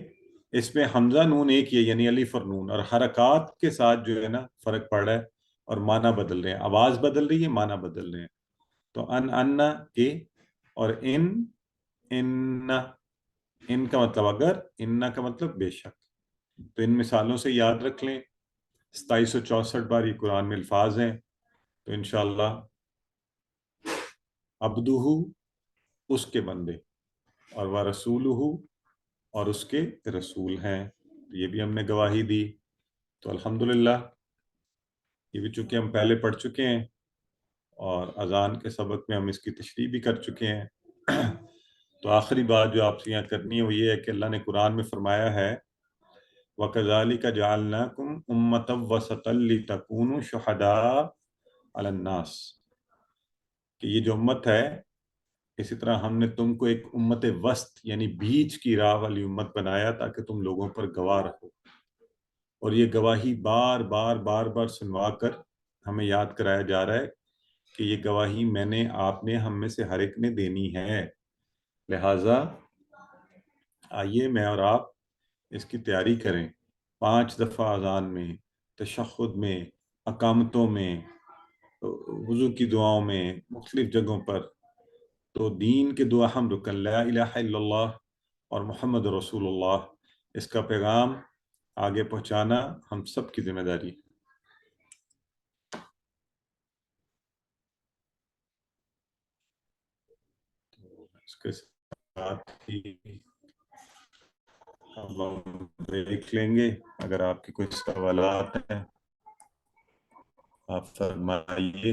Speaker 1: اس میں حمزہ نون ایک ہی ہے، یعنی الف اور نون، اور حرکات کے ساتھ جو ہے نا فرق پڑ رہا ہے اور معنی بدل رہے ہیں، آواز بدل رہی ہے، معنی بدل رہے ہیں. تو انا کے، اور ان کا مطلب اگر، ان کا مطلب بے شک. تو ان مثالوں سے یاد رکھ لیں. 2764 بار یہ قرآن میں الفاظ ہیں. تو انشاءاللہ عبدہ اس کے بندے، اور ورسولہ اور اس کے رسول ہیں. یہ بھی ہم نے گواہی دی. تو الحمدللہ یہ بھی چونکہ ہم پہلے پڑھ چکے ہیں، اور اذان کے سبق میں ہم اس کی تشریح بھی کر چکے ہیں. تو آخری بات جو آپ سے یہاں کرنی ہے وہ یہ ہے کہ اللہ نے قرآن میں فرمایا ہے وَكَذَلِكَ جَعَلْنَاكُمْ أُمَّةً وَسَطًا لِتَكُونُوا شُهَدَاءَ عَلَى النَّاسِ، کہ یہ جو امت ہے اسی طرح ہم نے تم کو ایک امت وسط یعنی بیچ کی راہ والی امت بنایا تاکہ تم لوگوں پر گواہ رہو. اور یہ گواہی بار بار بار بار سنوا کر ہمیں یاد کرایا جا رہا ہے کہ یہ گواہی میں نے، آپ نے، ہم میں سے ہر ایک نے دینی ہے. لہٰذا آئیے میں اور آپ اس کی تیاری کریں. 5 دفعہ اذان میں، تشہد میں، اقامتوں میں، وضو کی دعاؤں میں، مختلف جگہوں پر. تو دین کے 2 اہم رکن لا الہ الا اللہ اور محمد رسول اللہ، اس کا پیغام آگے پہنچانا ہم سب کی ذمہ داری ہے. اس کے ساتھ ہی ہم دیکھ لیں گے. اگر آپ کے کوئی سوالات ہیں آپ فرمائیے،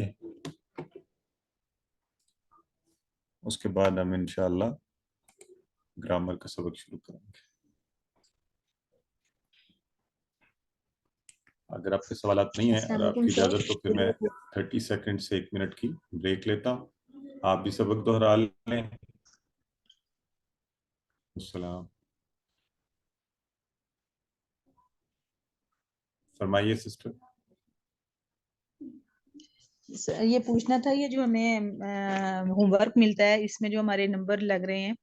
Speaker 1: اس کے بعد ہم انشاءاللہ گرامر کا سبق شروع کریں گے. اگر آپ کے سوالات نہیں ہیں اور آپ کی اجازت تو پھر میں 30 سیکنڈ سے 1 منٹ کی بریک لیتا ہوں. آپ بھی سبق دہرا لیں. السلام. فرمائیے سسٹر.
Speaker 4: یہ پوچھنا تھا، یہ جو ہمیں ہوم ورک ملتا ہے اس میں جو ہمارے نمبر لگ رہے ہیں،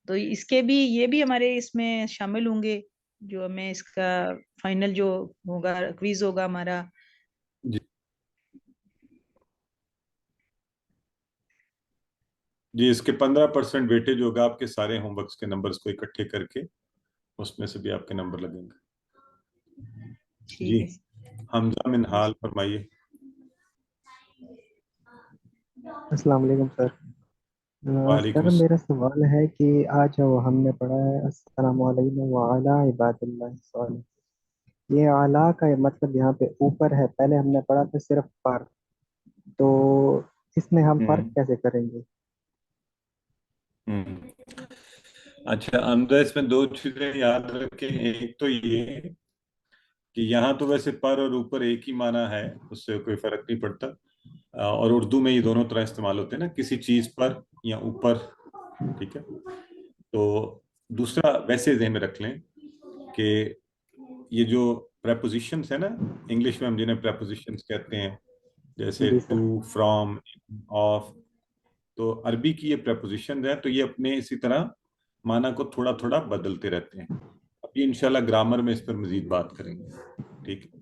Speaker 4: تو اس کے بھی، یہ بھی ہمارے اس میں شامل ہوں گے جو ہمیں اس کا فائنل جو ہوگا کویز ہوگا ہمارا؟
Speaker 1: جی اس کے 15% ویٹیج ہوگا آپ کے سارے ہوم ورکس کے نمبرز کو اکٹھے کر کے، اس میں سے بھی آپ کے نمبر لگیں گے. جی حمزہ منہال فرمائیے.
Speaker 5: السلام علیکم سر.
Speaker 1: وعلیکم
Speaker 5: سر میرا سوال ہے کہ آج ہم نے پڑھا ہے السلام علیکم وعلی عباد اللہ الصالحین. یہ اعلیٰ کا مطلب یہاں پہ اوپر ہے، پہلے ہم نے پڑھا تھا صرف پر، تو اس میں ہم فرق کیسے کریں گے؟
Speaker 1: اچھا اندر اس میں دو چیزیں یاد رکھیں. ایک تو یہ کہ یہاں تو ویسے پر اور اوپر ایک ہی معنی ہے، اس سے کوئی فرق نہیں پڑتا، اور اردو میں یہ دونوں طرح استعمال ہوتے ہیں نا، کسی چیز پر یا اوپر. ٹھیک ہے. تو دوسرا ویسے ذہن میں رکھ لیں کہ یہ جو پریپوزیشنز ہیں نا انگلش میں ہم جنہیں پریپوزیشنز کہتے ہیں، جیسے
Speaker 5: جی سر.
Speaker 1: ٹو، فرام، آف، تو عربی کی یہ پریپوزیشن ہے، تو یہ اپنے اسی طرح معنی کو تھوڑا تھوڑا بدلتے رہتے ہیں. ابھی انشاءاللہ گرامر میں اس پر مزید بات کریں گے. ٹھیک ہے.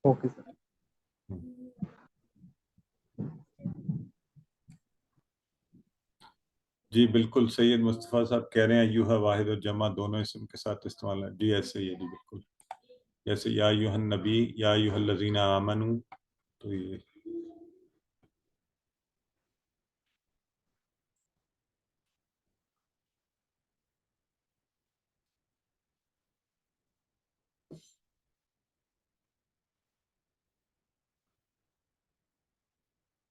Speaker 5: Okay sir.
Speaker 1: جی بالکل، سید مصطفیٰ صاحب کہہ رہے ہیں ایوہا واحد اور جمع دونوں اسم کے ساتھ استعمال ہے. جی ایسے ہی ہے، جی بالکل. جیسے یا ایوہا النبی، یا ایوہا الذین آمنوا، تو یہ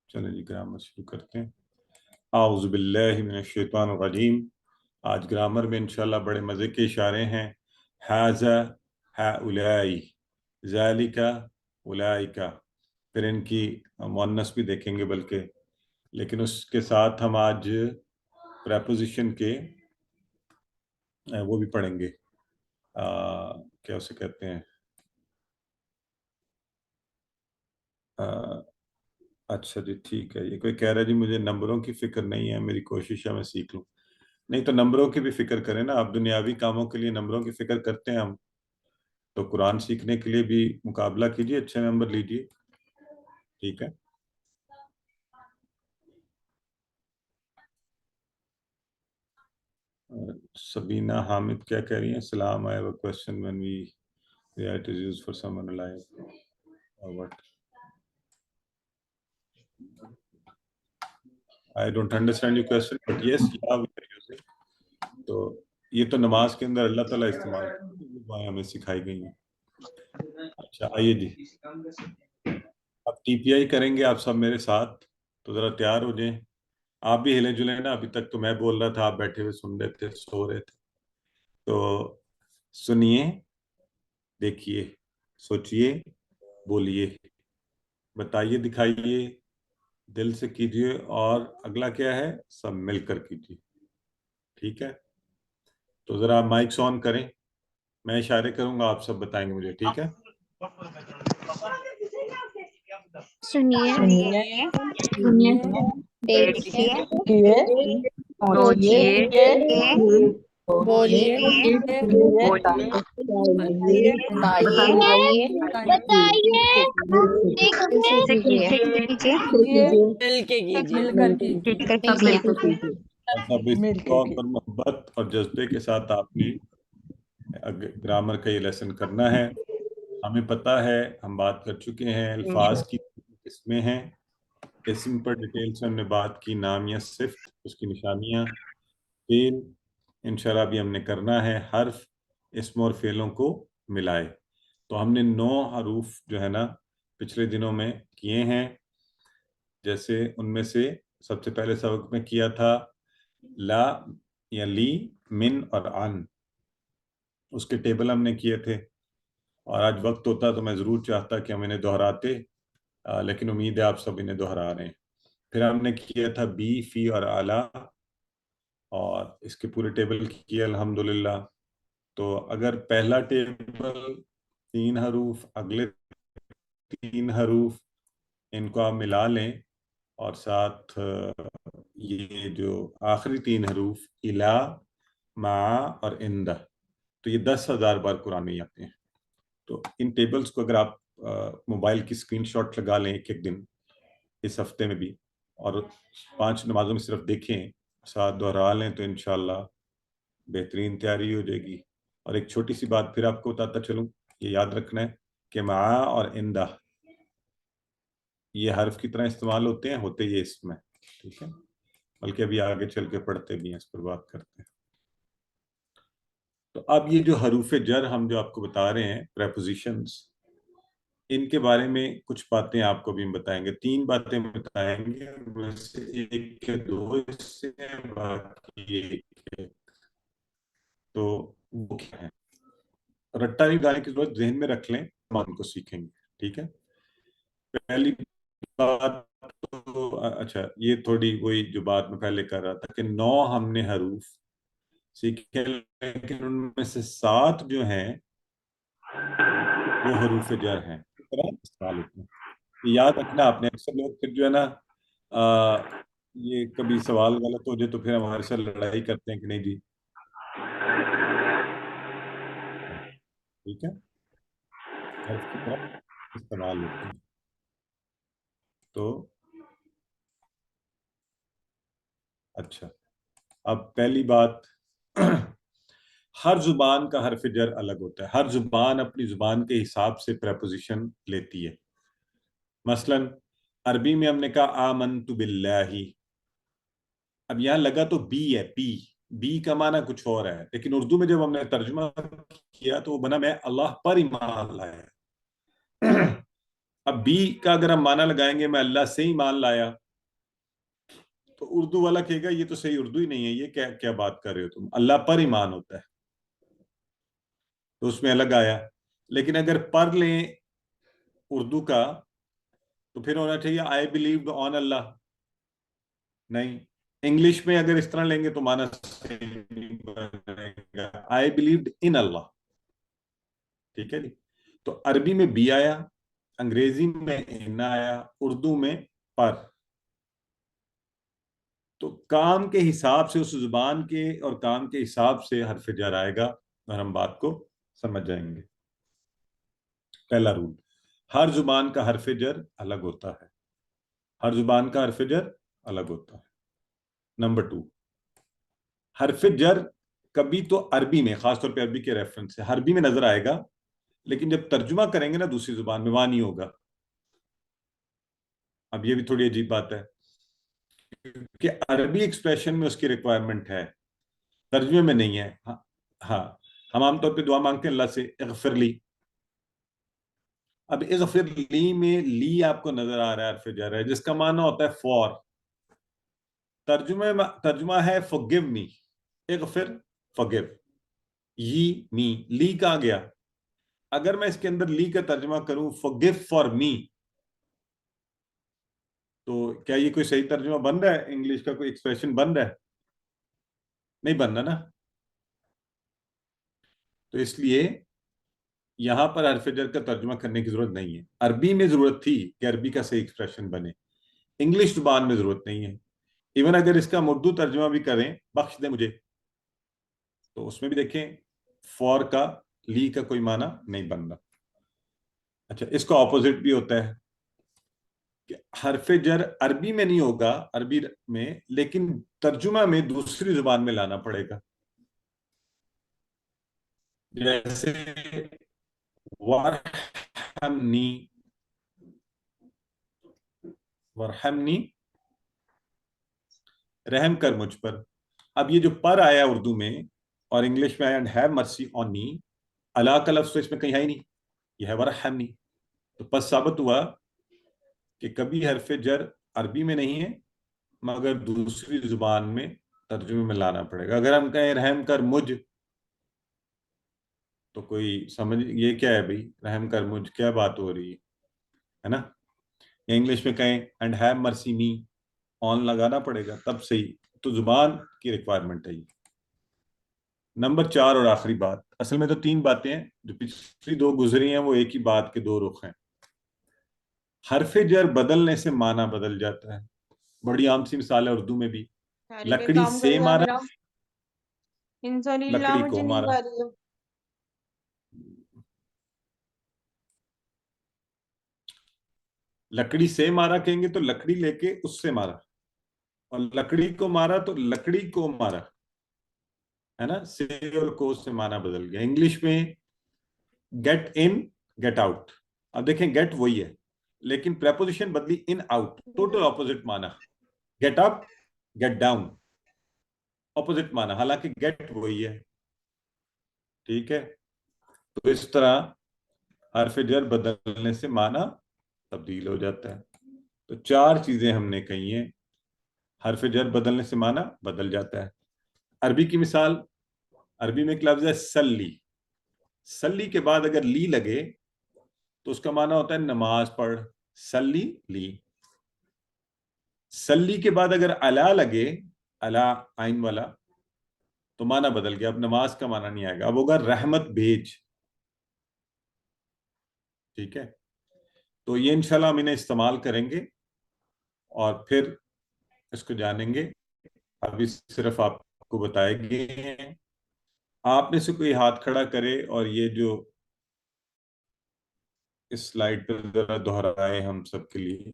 Speaker 1: چلیں جی گرامر شروع کرتے ہیں. اعوذ باللہ من الشیطان الرجیم. آج گرامر میں انشاءاللہ بڑے مزے کے اشارے ہیں. ھذا، ہؤلائی، ذالک، اولئک، پھر ان کی مؤنث بھی دیکھیں گے بلکہ، لیکن اس کے ساتھ ہم آج پریپوزیشن کے وہ بھی پڑھیں گے، کیا اسے کہتے ہیں، اچھا جی ٹھیک ہے. یہ کوئی کہہ رہا ہے جی مجھے نمبروں کی فکر نہیں ہے، میری کوشش ہے میں سیکھ لوں. نہیں تو نمبروں کی بھی فکر کریں نا آپ، دنیاوی کاموں کے لیے نمبروں کی فکر کرتے ہیں ہم، تو قرآن سیکھنے کے لیے بھی مقابلہ کیجیے، اچھے نمبر لیجیے. ٹھیک ہے. سبینہ حامد کیا کہہ رہی ہیں؟ السلام I have a question when we it is used for someone alive or what? I don't understand your question, but yes, yeah, we are using. تو یہ تو نماز کے اندر اللہ تعالیٰ استعمال دعائیں ہمیں سکھائی گئی ہیں. اچھا آئیے جی، اب ٹی پی آئی کریں گے آپ سب میرے ساتھ، تو ذرا تیار ہو جائیں. آپ بھی ہلے جلیں نا، ابھی تک تو میں بول رہا تھا، آپ بیٹھے ہوئے سن رہے تھے، سو رہے تھے. تو سنیے، دیکھیے، سوچئے، بولیے، بتائیے، دکھائیے، دل سے کیجئے، اور اگلا کیا ہے، سب مل کر کیجئے. ٹھیک ہے. تو ذرا مائکس آن کریں، میں اشارے کروں گا، آپ سب بتائیں گے مجھے. ٹھیک ہے.
Speaker 2: سنیے، دیکھیے،
Speaker 3: سوچئے،
Speaker 2: بولیے، بتائیے، دل سے کیجیے، مل کر کیجیے.
Speaker 3: سب مل کے کیجیے.
Speaker 1: سب اس شوق اور محبت اور جذبے کے ساتھ آپ نے گرامر کا یہ لیسن کرنا ہے. ہمیں پتہ ہے، ہم بات کر چکے ہیں الفاظ کی قسمیں ہیں، اسم پر ڈیٹیل سے ہم نے بات کی، نام یا صفت، اس کی نشانیاں، فعل انشاءاللہ بھی ہم نے کرنا ہے، حرف اسم اور فعلوں کو ملائے. تو ہم نے 9 حروف جو ہے نا پچھلے دنوں میں کیے ہیں. جیسے ان میں سے سب سے پہلے سبق میں کیا تھا لا یا لی، من اور عن، اس کے ٹیبل ہم نے کیے تھے، اور آج وقت ہوتا تو میں ضرور چاہتا کہ ہم انہیں دہراتے، لیکن امید ہے آپ سب انہیں دہرا رہے ہیں. پھر ہم نے کیا تھا بی، فی اور اعلیٰ، اور اس کے پورے ٹیبل کیے الحمدللہ. تو اگر پہلا ٹیبل 3 حروف، اگلے 3 حروف، ان کو آپ ملا لیں، اور ساتھ یہ جو آخری 3 حروف الا، مع اور اندہ، تو یہ 10,000 بار قرآن میں آتے ہیں. تو ان ٹیبلز کو اگر آپ موبائل کی اسکرین شاٹ لگا لیں ایک دن اس ہفتے میں بھی، اور 5 نمازوں میں صرف دیکھیں، ساتھ دہرا لیں، تو انشاءاللہ بہترین تیاری ہو جائے گی. اور ایک چھوٹی سی بات پھر آپ کو بتاتا چلوں، یہ یاد رکھنا ہے کہ مع اور اندہ یہ حرف کی طرح استعمال ہوتے ہیں، ہوتے یہ اسم ہے. ٹھیک ہے. بلکہ ابھی آگے چل کے پڑھتے بھی ہیں، اس پر بات کرتے ہیں. تو اب یہ جو حروف جر ہم جو آپ کو بتا رہے ہیں پریپوزیشنز، ان کے بارے میں کچھ باتیں آپ کو بھی ہم بتائیں گے. 3 باتیں بتائیں گے، میں سے ایک یا 2 حصے ہیں، باقی ایک ہے. تو وہ کیا ہے، رٹا نہیں ڈالنے کی ضرورت، ذہن میں رکھ لیں، ہم ان کو سیکھیں گے. ٹھیک ہے. پہلی بات تو اچھا یہ تھوڑی وہی جو بات میں پہلے کر رہا تھا کہ 9 ہم نے حروف سیکھے، لیکن ان میں سے 7 جو ہیں وہ حروف جر ہیں. یاد رکھنا آپ نے. اکثر لوگ پھر جو ہے نا یہ کبھی سوال غلط ہو جائے تو پھر ہمارے ساتھ لڑائی کرتے ہیں کہ نہیں جی ٹھیک ہے حرف کی طرح استعمال ہوتی ہے. تو اچھا اب پہلی بات، ہر زبان کا حرف جر الگ ہوتا ہے. ہر زبان اپنی زبان کے حساب سے پریپوزیشن لیتی ہے. مثلا عربی میں ہم نے کہا آمنت باللہ، اب یہاں لگا تو بی ہے، بی کا معنی کچھ اور ہے، لیکن اردو میں جب ہم نے ترجمہ کیا تو وہ بنا میں اللہ پر ایمان لایا. اب بی کا اگر ہم معنی لگائیں گے میں اللہ سے ایمان لایا، تو اردو والا کہے گا یہ تو صحیح اردو ہی نہیں ہے، یہ کیا بات کر رہے ہو تم، اللہ پر ایمان ہوتا ہے تو اس میں الگ آیا. لیکن اگر پڑھ لیں اردو کا تو پھر ہونا چاہیے آئی بلیوڈ آن اللہ. نہیں، انگلش میں اگر اس طرح لیں گے تو معنی آئی بلیوڈ ان اللہ. ٹھیک ہے جی. تو عربی میں بی آیا، انگریزی میں ان آیا، اردو میں پر. تو کام کے حساب سے اس زبان کے اور کام کے حساب سے حرف جر آئے گا اور ہم بات کو سمجھ جائیں گے. پہلا رول، ہر زبان کا حرف جر الگ ہوتا ہے. ہر زبان کا حرف جر الگ ہوتا ہے. نمبر 2، حرف جر کبھی تو عربی میں، خاص طور پہ عربی کے ریفرنس سے عربی میں نظر آئے گا، لیکن جب ترجمہ کریں گے نا دوسری زبان میں وہاں نہیں ہوگا. اب یہ بھی تھوڑی عجیب بات ہے کہ عربی ایکسپریشن میں اس کی ریکوائرمنٹ ہے، ترجمے میں نہیں ہے. ہاں ہم عام طور پہ دعا مانگتے ہیں اللہ سے اغفر لی. اب اغفر لی میں لی آپ کو نظر آ رہا ہے حرف جر ہے جس کا معنی ہوتا ہے فور. ترجمہ ہے forgive me، اغفر forgive، می لی کہاں گیا. اگر میں اس کے اندر لی کا ترجمہ کروں forgive for me، تو کیا یہ کوئی صحیح ترجمہ بن رہا ہے؟ انگلش کا کوئی ایکسپریشن بن رہا ہے؟ نہیں بن رہا نا. تو اس لیے یہاں پر حرف جر کا ترجمہ کرنے کی ضرورت نہیں ہے. عربی میں ضرورت تھی کہ عربی کا صحیح ایکسپریشن بنے، انگلش زبان میں ضرورت نہیں ہے. ایون اگر اس کا ہم اردو ترجمہ بھی کریں بخش دیں مجھے، تو اس میں بھی دیکھیں فور کا لی کا کوئی معنی نہیں بن رہا. اچھا اس کا اپوزٹ بھی ہوتا ہے کہ حرف جر عربی میں نہیں ہوگا، عربی میں، لیکن ترجمہ میں دوسری زبان میں لانا پڑے گا. جیسے ورحمنی، ورحمنی رحم کر مجھ پر. اب یہ جو پر آیا اردو میں اور انگلش میں آیا اینڈ ہیو مرسی آن می، اللہ کا لفظ تو اس میں کہیں ہے ہی نہیں، یہ ہے ورحمنی. تو پس ثابت ہوا کہ کبھی حرف جر عربی میں نہیں ہے مگر دوسری زبان میں ترجمے میں لانا پڑے گا. اگر ہم کہیں رحم کر مجھ، تو کوئی سمجھ یہ کیا ہے بھائی، رحم کر مجھ کیا بات ہو رہی ہے نا. یا انگلش میں کہیں اینڈ ہیو مرسی می، آن لگانا پڑے گا تب صحیح. تو زبان کی ریکوائرمنٹ ہے یہ. نمبر 4 اور آخری بات، اصل میں تو 3 باتیں ہیں، جو پچھلی 2 گزری ہیں وہ ایک ہی بات کے 2 رخ ہیں. حرف جر بدلنے سے معنی بدل جاتا ہے. بڑی عام سی مثال ہے اردو میں بھی، لکڑی سے مارا، لکڑی کو مارا. لکڑی سے مارا کہیں گے تو لکڑی لے کے اس سے مارا، اور لکڑی کو مارا تو لکڑی کو مارا، ہے نا. سے اور کو سے معنی بدل گیا. انگلش میں گیٹ ان گیٹ آؤٹ، اب دیکھیں گیٹ وہی ہے لیکن پریپوزیشن بدلی ان آؤٹ، ٹوٹل اپوزٹ معنی. Get up get down, opposite معنی، حالانکہ گیٹ وہی ہے. ٹھیک ہے. تو اس طرح حرف جر بدلنے سے معنی تبدیل ہو جاتا ہے. تو 4 چیزیں ہم نے کہی ہیں. حرف جر بدلنے سے معنی بدل جاتا ہے. عربی کی مثال، عربی میں ایک لفظ ہے سلی. سلی کے بعد اگر لی لگے تو اس کا معنی ہوتا ہے نماز پڑھ. سلی لی. سلی کے بعد اگر الا لگے، الا عین والا، تو معنی بدل گیا. اب نماز کا معنی نہیں آئے گا، اب ہوگا رحمت بھیج. ٹھیک ہے. تو یہ انشاءاللہ ہم انہیں استعمال کریں گے اور پھر اس کو جانیں گے. ابھی صرف آپ کو بتائے گے. آپ میں سے کوئی ہاتھ کھڑا کرے اور یہ جو اس سلائیڈ پر ذرا دہرائے ہم سب کے لیے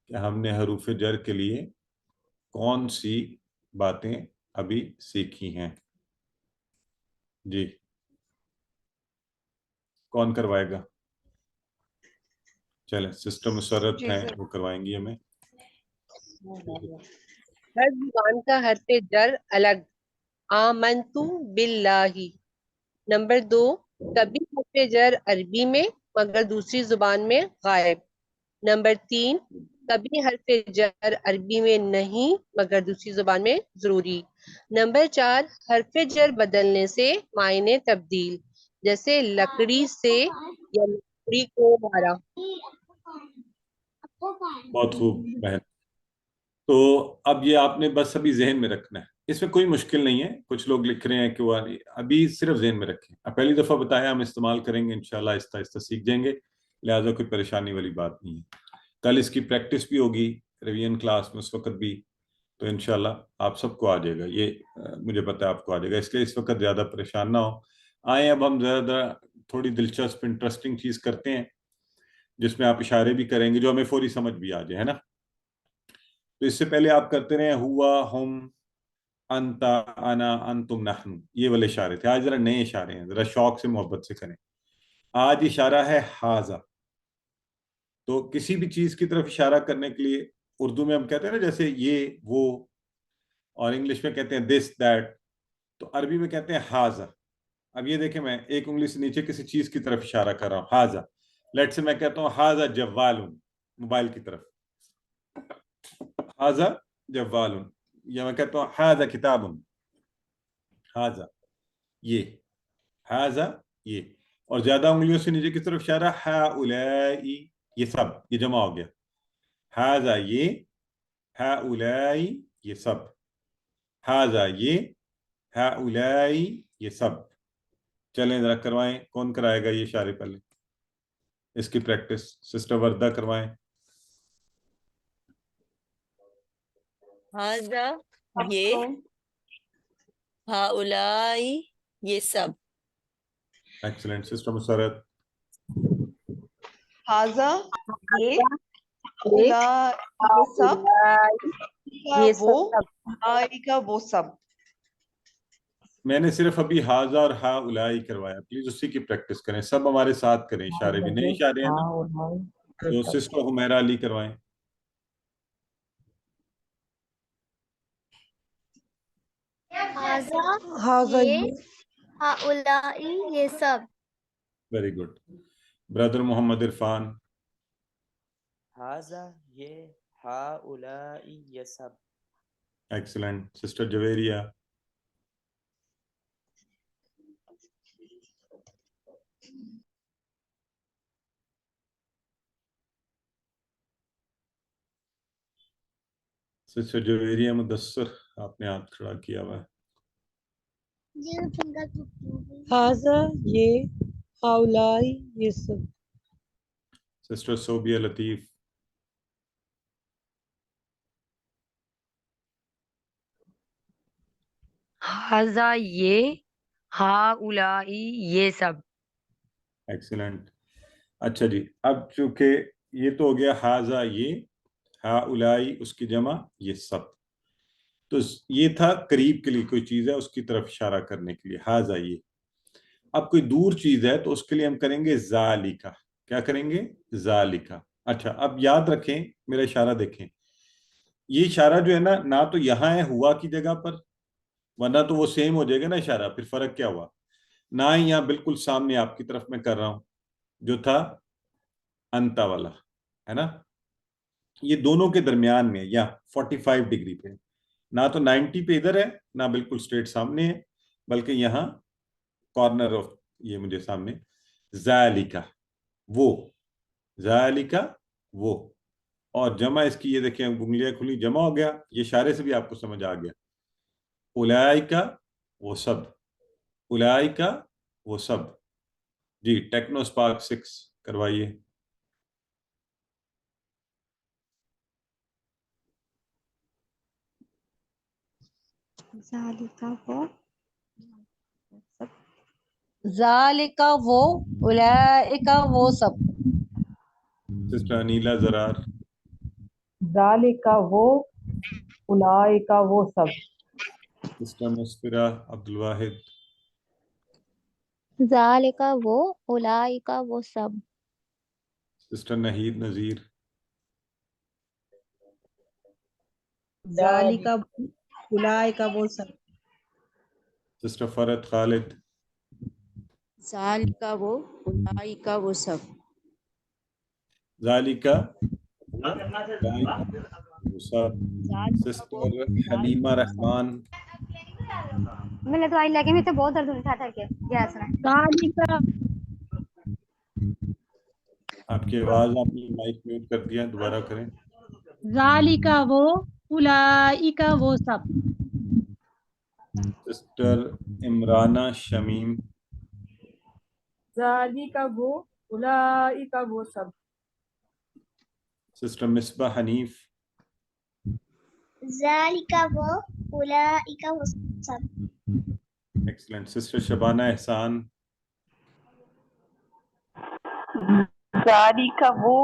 Speaker 1: کہ ہم نے حروف جر کے لیے کون سی باتیں ابھی سیکھی ہیں. جی کون کروائے گا؟ چلیں سسٹر مسرت ہیں، وہ کروائیں گی ہمیں.
Speaker 6: ہر زبان کا حرف جر الگ. آمنتو باللہ. نمبر 2، کبھی حرف جر عربی میں مگر دوسری زبان میں غائب. نمبر 3، کبھی حرف جر عربی میں نہیں مگر دوسری زبان میں ضروری. نمبر 4، حرف جر بدلنے سے معنی تبدیل، جیسے لکڑی سے یا لکڑی کو مارا.
Speaker 1: بہت خوب بہن. تو اب یہ آپ نے بس ابھی ذہن میں رکھنا ہے. اس میں کوئی مشکل نہیں ہے. کچھ لوگ لکھ رہے ہیں کہ وہ ابھی صرف ذہن میں رکھیں. اب پہلی دفعہ بتایا، ہم استعمال کریں گے انشاءاللہ، آہستہ آہستہ سیکھ جائیں گے. لہٰذا کوئی پریشانی والی بات نہیں ہے. کل اس کی پریکٹس بھی ہوگی ریویژن کلاس میں اس وقت بھی. تو انشاءاللہ آپ سب کو آ جائے گا. یہ مجھے پتا ہے آپ کو آ جائے گا، اس لیے اس وقت زیادہ پریشان نہ ہو. آئیں اب ہم زیادہ تھوڑی دلچسپ انٹرسٹنگ چیز کرتے ہیں جس میں آپ اشارے بھی کریں گے جو ہمیں فوری سمجھ بھی آ جائے، ہے نا. تو اس سے پہلے آپ کرتے رہے ہوا، ہم، انتا، انا، انتم، نحن. یہ والے اشارے تھے. آج ذرا نئے اشارے ہیں، ذرا شوق سے محبت سے کریں. آج اشارہ ہے ہاذا. تو کسی بھی چیز کی طرف اشارہ کرنے کے لیے اردو میں ہم کہتے ہیں نا، جیسے یہ وہ، اور انگلش میں کہتے ہیں دس دیٹ، تو عربی میں کہتے ہیں ہاذا. اب یہ دیکھیں میں ایک انگلی سے نیچے کسی چیز کی طرف اشارہ کر رہا ہوں، ہاذا. لیٹ سے میں کہتا ہوں ہاذا جوال، موبائل کی طرف، ہاذا جوال. یا میں کہتا ہوں ہاذا کتاب، ہاذا یہ، ہاذا یہ. اور زیادہ انگلیوں سے نیچے کی طرف اشارہ ہؤلائی، یہ سب، یہ جمع ہو گیا. ہاذا یہ، ہؤلائی یہ سب، ہاذا یہ، ہؤلائی یہ سب. چلیں ذرا کروائیں. کون کرائے گا یہ اشارے پہلے؟ اس کی پریکٹس سسٹر وردہ کروائیں.
Speaker 7: ہاذا یہ، ہؤلائی یہ سب.
Speaker 1: ایکسلنٹ. سسٹر مسرت.
Speaker 8: ہاذا یہ، یہ سب،
Speaker 6: یہ
Speaker 8: وہ،
Speaker 6: سب
Speaker 8: کا وہ سب.
Speaker 1: میں نے صرف ابھی ہاذا اور ہؤلائی کروایا. پلیز اسی کی پریکٹس کریں. سب ہمارے ساتھ کریں. اشارے بھی نئے اشارے ہیں نا. تو سسٹر حمیرہ علی کروائیں.
Speaker 8: ہاذا
Speaker 2: یہ، ہؤلائی یہ سب.
Speaker 1: Very good. Brother Muhammad Irfan.
Speaker 9: ہاذا یہ، ہؤلائی یہ سب.
Speaker 1: Excellent. Sister Javeria. Sister Javeria Mudassir, آپ نے ہاتھ کھڑا کیا ہوا ہے.
Speaker 8: ہاذا یہ، ہؤلائی یہ سب.
Speaker 1: سسٹر صوبیہ لطیف.
Speaker 3: ہاذا یہ، ہؤلائی یہ سب.
Speaker 1: ایکسلنٹ. اچھا جی، اب چونکہ یہ تو ہو گیا ہاذا یہ، ہؤلائی اس کی جمع یہ سب. تو یہ تھا قریب کے لیے کوئی چیز ہے اس کی طرف اشارہ کرنے کے لیے، ہاذا یہ. اب کوئی دور چیز ہے تو اس کے لیے ہم کریں گے ذالکا. کیا کریں گے؟ ذالکا. اچھا اب یاد رکھیں، میرا اشارہ دیکھیں. یہ اشارہ جو ہے نا، نہ تو یہاں ہے ہوا کی جگہ پر، ورنہ تو وہ سیم ہو جائے گا نا اشارہ. پھر فرق کیا ہوا؟ نہ ہی یہاں بالکل سامنے آپ کی طرف میں کر رہا ہوں جو تھا انتا والا ہے نا, یہ دونوں کے درمیان میں یا 45 ڈگری پہ, نہ تو 90 پہ ادھر ہے نہ بالکل اسٹریٹ سامنے ہے, بلکہ یہاں کارنر آف یہ مجھے سامنے. ذالکا وہ, ذالکا وہ, اور جمع اس کی یہ دیکھیں انگلیاں کھلی جمع ہو گیا, یہ اشارے سے بھی آپ کو سمجھ آ گیا. اولئک وہ سب, اولئک وہ سب. جی ٹیکنو اسپارک 6 کروائیے.
Speaker 8: ذالکا وہ, اولئکا وہ سب.
Speaker 1: سسٹر انیلا زرار.
Speaker 10: ذالکا وہ, اولئکا وہ سب.
Speaker 1: سسٹر مسفرہ عبد الواحد.
Speaker 2: ذالکا وہ, اولئکا وہ سب.
Speaker 1: سسٹر نہید نذیر.
Speaker 4: ذالکا اولئکا وہ سب.
Speaker 1: سسٹر فرد خالد.
Speaker 11: ذالکا وہ, اولئکا وہ سب.
Speaker 1: ذالکا وہ سب. سسٹر حلیمہ رحمان.
Speaker 2: میں نے دوائی لگے میں تو بہت درد اٹھا تھا کہ گیس میں.
Speaker 8: ذالکا
Speaker 1: آپ کی آواز آپ نے مائک میوٹ کر دیا, دوبارہ کریں.
Speaker 8: ذالکا وہ, اولئکا وہ سب.
Speaker 1: سسٹر عمرانہ شمیم.
Speaker 10: ذالکا وہ, اولئکا وہ سب.
Speaker 1: سسٹر مصباح حنیف.
Speaker 2: ذالکا وہ, اولئکا وہ سب.
Speaker 1: ایکسلنٹ. سسٹر شبانہ احسان.
Speaker 10: ذالکا وہ,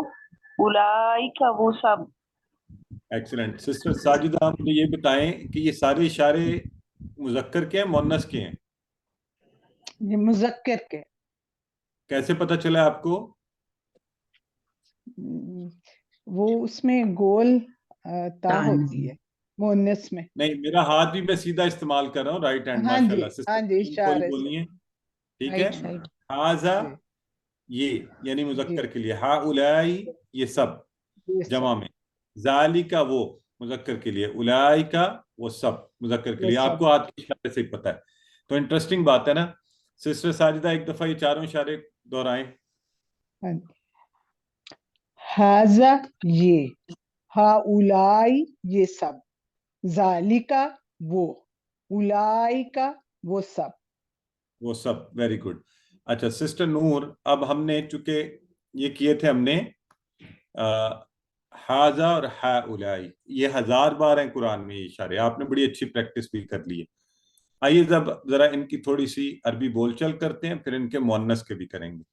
Speaker 10: اولئکا وہ سب.
Speaker 1: ایکسلنٹ. سسٹر ساجدہ مجھے یہ بتائیں کہ یہ سارے اشارے مذکر کے ہیں مؤنث کے ہیں؟
Speaker 4: یہ مذکر کے.
Speaker 1: کیسے پتہ چلا آپ کو؟
Speaker 4: وہ اس میں گول تا ہوتی ہے مؤنث میں.
Speaker 1: نہیں, میرا ہاتھ بھی میں سیدھا استعمال کر رہا ہوں, رائٹ ہینڈ.
Speaker 4: ہاں جی,
Speaker 1: ماشاءاللہ.
Speaker 4: ہاں
Speaker 1: سسٹر
Speaker 4: جی, اشارے
Speaker 1: بولنی ہے, ٹھیک
Speaker 4: رائٹ
Speaker 1: ہے.
Speaker 4: سائڈ.
Speaker 1: ہاذا یہ یعنی مذکر کے لیے, ہا اولائی یہ سب جمع میں, ذالکا وہ مذکر کے لیے, اولئکا وہ سب مذکر کے لیے. آپ کو ہاتھ کے اشارے سے ہی پتہ ہے. تو انٹرسٹنگ بات ہے نا. سسٹر ساجدہ ایک دفعہ یہ چاروں اشارے دہرائیں.
Speaker 4: ہاذا یہ, ہا اولائی یہ سب, ذالکا وہ, اولئکا وہ سب.
Speaker 1: وہ سب. Very good. اچھا سسٹر نور, اب ہم نے چونکہ یہ کیے تھے ہم نے ہاذا اور ہا اولائی, یہ 1000 بار ہیں قرآن میں یہ اشارے. آپ نے بڑی اچھی پریکٹس بھی کر لی ہے. آئیے ذرا ان کی تھوڑی سی عربی بول چل کرتے ہیں, پھر ان کے مؤنث کے بھی کریں گے.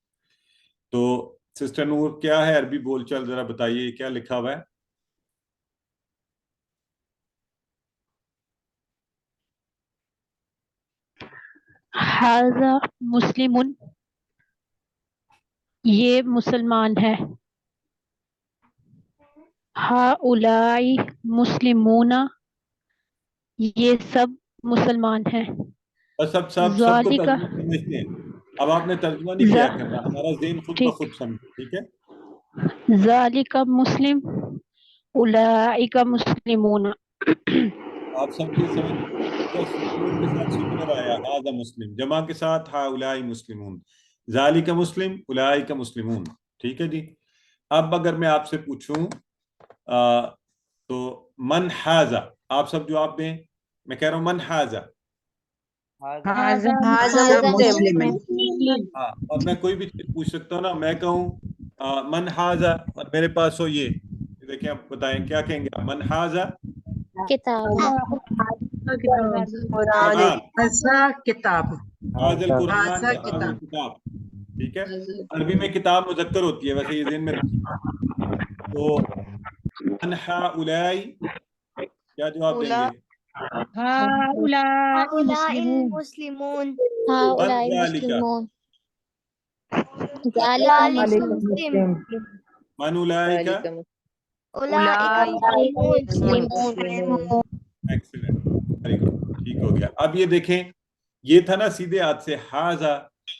Speaker 1: تو سسٹر نور کیا ہے عربی بول چل, ذرا بتائیے کیا لکھا ہوا ہے.
Speaker 12: ھذا مسلمون, یہ مسلمان ہے. ہؤلائی مسلمون, یہ سب مسلمان ہیں.
Speaker 1: بس اب سب کو
Speaker 12: ذالکا
Speaker 1: ترجمہ سمجھتے ہیں. اب آپ نے ترجمہ نہیں کیا کرنا, ہمارا ذہن خود بخود سمجھے, ٹھیک ہے.
Speaker 12: ذالکا مسلم, اولئک مسلمون.
Speaker 1: آپ سب یہ سمجھ سکون کے ساتھ سکون آیا, ہذا مسلم, جمع کے ساتھ ہؤلائی مسلمون, ذالک مسلم, اولئک مسلمون. ٹھیک ہے جی. اب اگر میں آپ سے پوچھوں تو من ھذا, آپ سب جواب دیں. میں کہہ رہا ہوں من ھذا. اور میں کوئی بھی چیز پوچھ سکتا ہوں نا, میں کہوں من ھذا اور میرے پاس ہو یہ, دیکھیں آپ بتائیں کیا کہیں گے. من ھذا
Speaker 2: کتاب.
Speaker 10: کتاب.
Speaker 1: کتاب. ٹھیک ہے. عربی میں کتاب مذکر ہوتی ہے, ویسے یہ ذہن میں رکھیے. تو من ھؤلائی کیا جواب دیں گے؟
Speaker 2: ہؤلائی مسلمون. ہؤلائی مسلمون. ذالک مسلم.
Speaker 1: من اولئک
Speaker 2: اولئک مسلمون.
Speaker 1: ایکسلنٹ, ویری گڈ, ٹھیک ہو گیا. اب یہ دیکھیں یہ تھا نا سیدھے ہاتھ سے حاذا،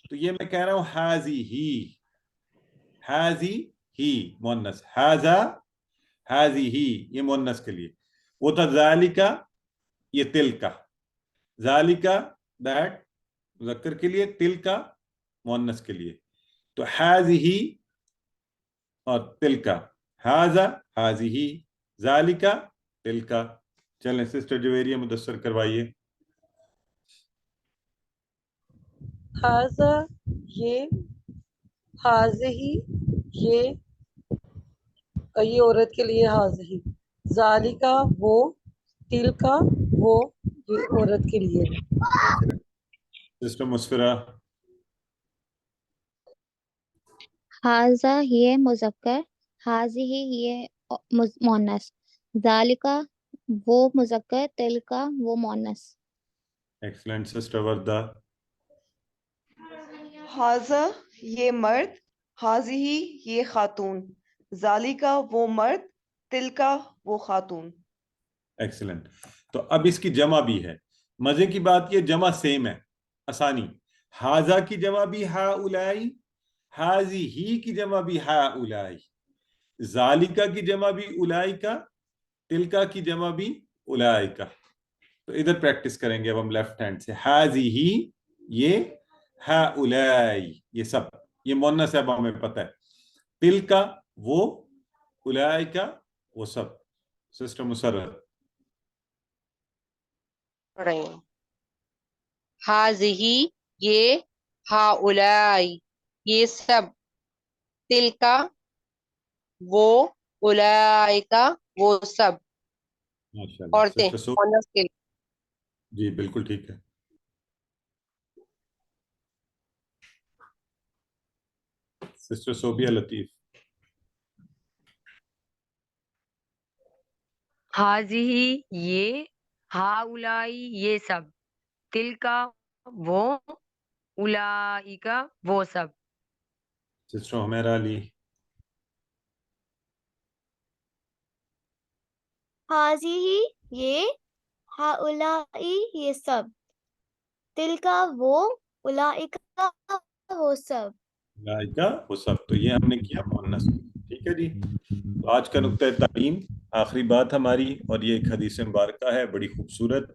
Speaker 1: تو یہ میں کہہ رہا ہوں حاذی ہی مؤنث، حاذا حاذی ہی یہ مؤنث کے لیے، وہ تھا ذالکا یہ تلکا، ذالکا دیٹ مذکر کے لیے، تلکا مؤنث کے لیے، تو حاذی اور تلکا، حاذا حاذی ذالکا تلکا۔ چلیں سسٹر جویریہ مدثر کروائیے۔
Speaker 13: حاذا یہ، حاذہی یہ عورت کے لیے حاذہی، ذالکا وہ، تلکا وہ یہ عورت کے لیے۔
Speaker 1: سسٹر مسفرہ۔
Speaker 14: حاذا یہ مذکر، حاذہ یہ مؤنث، ذالکا وہ مذکر، تلکا وہ مؤنث۔
Speaker 1: Excellent sister Warda.
Speaker 15: حاذا یہ مرد، حاذہی یہ خاتون، ذالکا وہ مرد، تلکا وہ خاتون۔
Speaker 1: ایکسلنٹ۔ تو اب اس کی جمع بھی ہے، مزے کی بات یہ جمع سیم ہے، آسانی۔ حاذا کی جمع بھی ہؤلائی، حاذہی کی جمع بھی ہؤلائی، ذالکا کی جمع بھی اولئکا، تلکا کی جمع بھی اولئکا۔ تو ادھر پریکٹس کریں گے اب ہم لیفٹ ہینڈ سے، حاذہی یہ، ہؤلائی یہ سب، یہ مؤنث ہے اب ہمیں پتہ ہے، تلکا وہ، اولئکا وہ سب۔ سسٹر مسرت۔
Speaker 6: حاذہی یہ، ہؤلائی یہ سب، تلکا وہ، اولئکا وہ سب، عورتیں مؤنث کے لیے۔
Speaker 1: جی بالکل ٹھیک ہے۔ سسٹر صوبیہ لطیف۔
Speaker 3: حاذہی یہ، ہؤلائی یہ سب، تلکا وہ، اولئکا وہ سب۔
Speaker 1: سسٹر حمیرہ علی۔
Speaker 16: حاذہی یہ، ہؤلائی یہ سب، تلکا وہ، اولئکا وہ سب۔
Speaker 1: اولئکا وہ سب، تو یہ ہم نے کیا مؤنث، ٹھیک ہے جی۔ تو آج کا نقطہ تعلیم آخری بات ہماری، اور یہ ایک حدیث مبارکہ ہے بڑی خوبصورت۔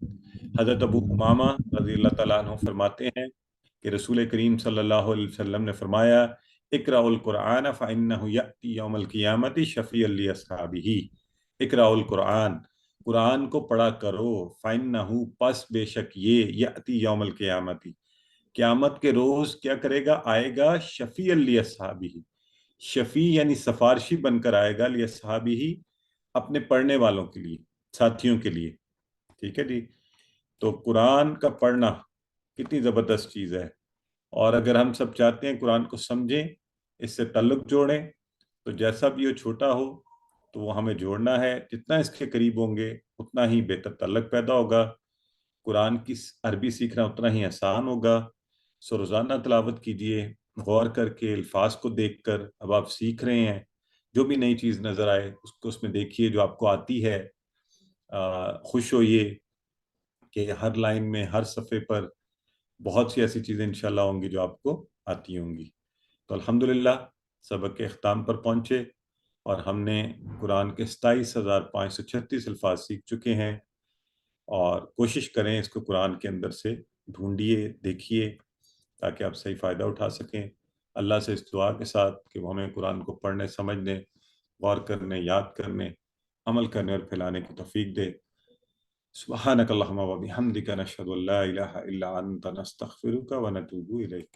Speaker 1: حضرت ابو امامہ رضی اللہ تعالیٰ عنہ فرماتے ہیں کہ رسول کریم صلی اللہ علیہ وسلم نے فرمایا، اقرأوا القرآن فإنہ یأتی یوم القیامت شفیعا لأصحابہ۔ اقرأوا القرآن، قرآن کو پڑھا کرو، فإنہ پس بے شک یہ، یأتی یوم القیامت قیامت کے روز کیا کرے گا، آئے گا، شفیعا لأصحابہ، شفیع یعنی سفارشی بن کر آئے گا، لأصحابہ اپنے پڑھنے والوں کے لیے، ساتھیوں کے لیے، ٹھیک ہے جی۔ تو قرآن کا پڑھنا کتنی زبردست چیز ہے، اور اگر ہم سب چاہتے ہیں قرآن کو سمجھیں، اس سے تعلق جوڑیں، تو جیسا بھی وہ چھوٹا ہو تو وہ ہمیں جوڑنا ہے، جتنا اس کے قریب ہوں گے اتنا ہی بہتر تعلق پیدا ہوگا، قرآن کی عربی سیکھنا اتنا ہی آسان ہوگا۔ سو روزانہ تلاوت کیجئے، غور کر کے، الفاظ کو دیکھ کر، اب آپ سیکھ رہے ہیں، جو بھی نئی چیز نظر آئے اس کو اس میں دیکھیے جو آپ کو آتی ہے، خوش ہوئیے کہ ہر لائن میں، ہر صفحے پر بہت سی ایسی چیزیں انشاءاللہ ہوں گی جو آپ کو آتی ہوں گی۔ تو الحمدللہ سبق کے اختتام پر پہنچے، اور ہم نے قرآن کے 27,536 الفاظ سیکھ چکے ہیں، اور کوشش کریں اس کو قرآن کے اندر سے ڈھونڈیے، دیکھیے، تاکہ آپ صحیح فائدہ اٹھا سکیں۔ اللہ سے اس دعا کے ساتھ کہ وہ ہمیں قرآن کو پڑھنے، سمجھنے، غور کرنے، یاد کرنے، عمل کرنے اور پھیلانے کی توفیق دے۔ سبحانک اللہم و بحمدک، نشہد ان لا الہ الا انت، نستغفرک و نتوب الیک۔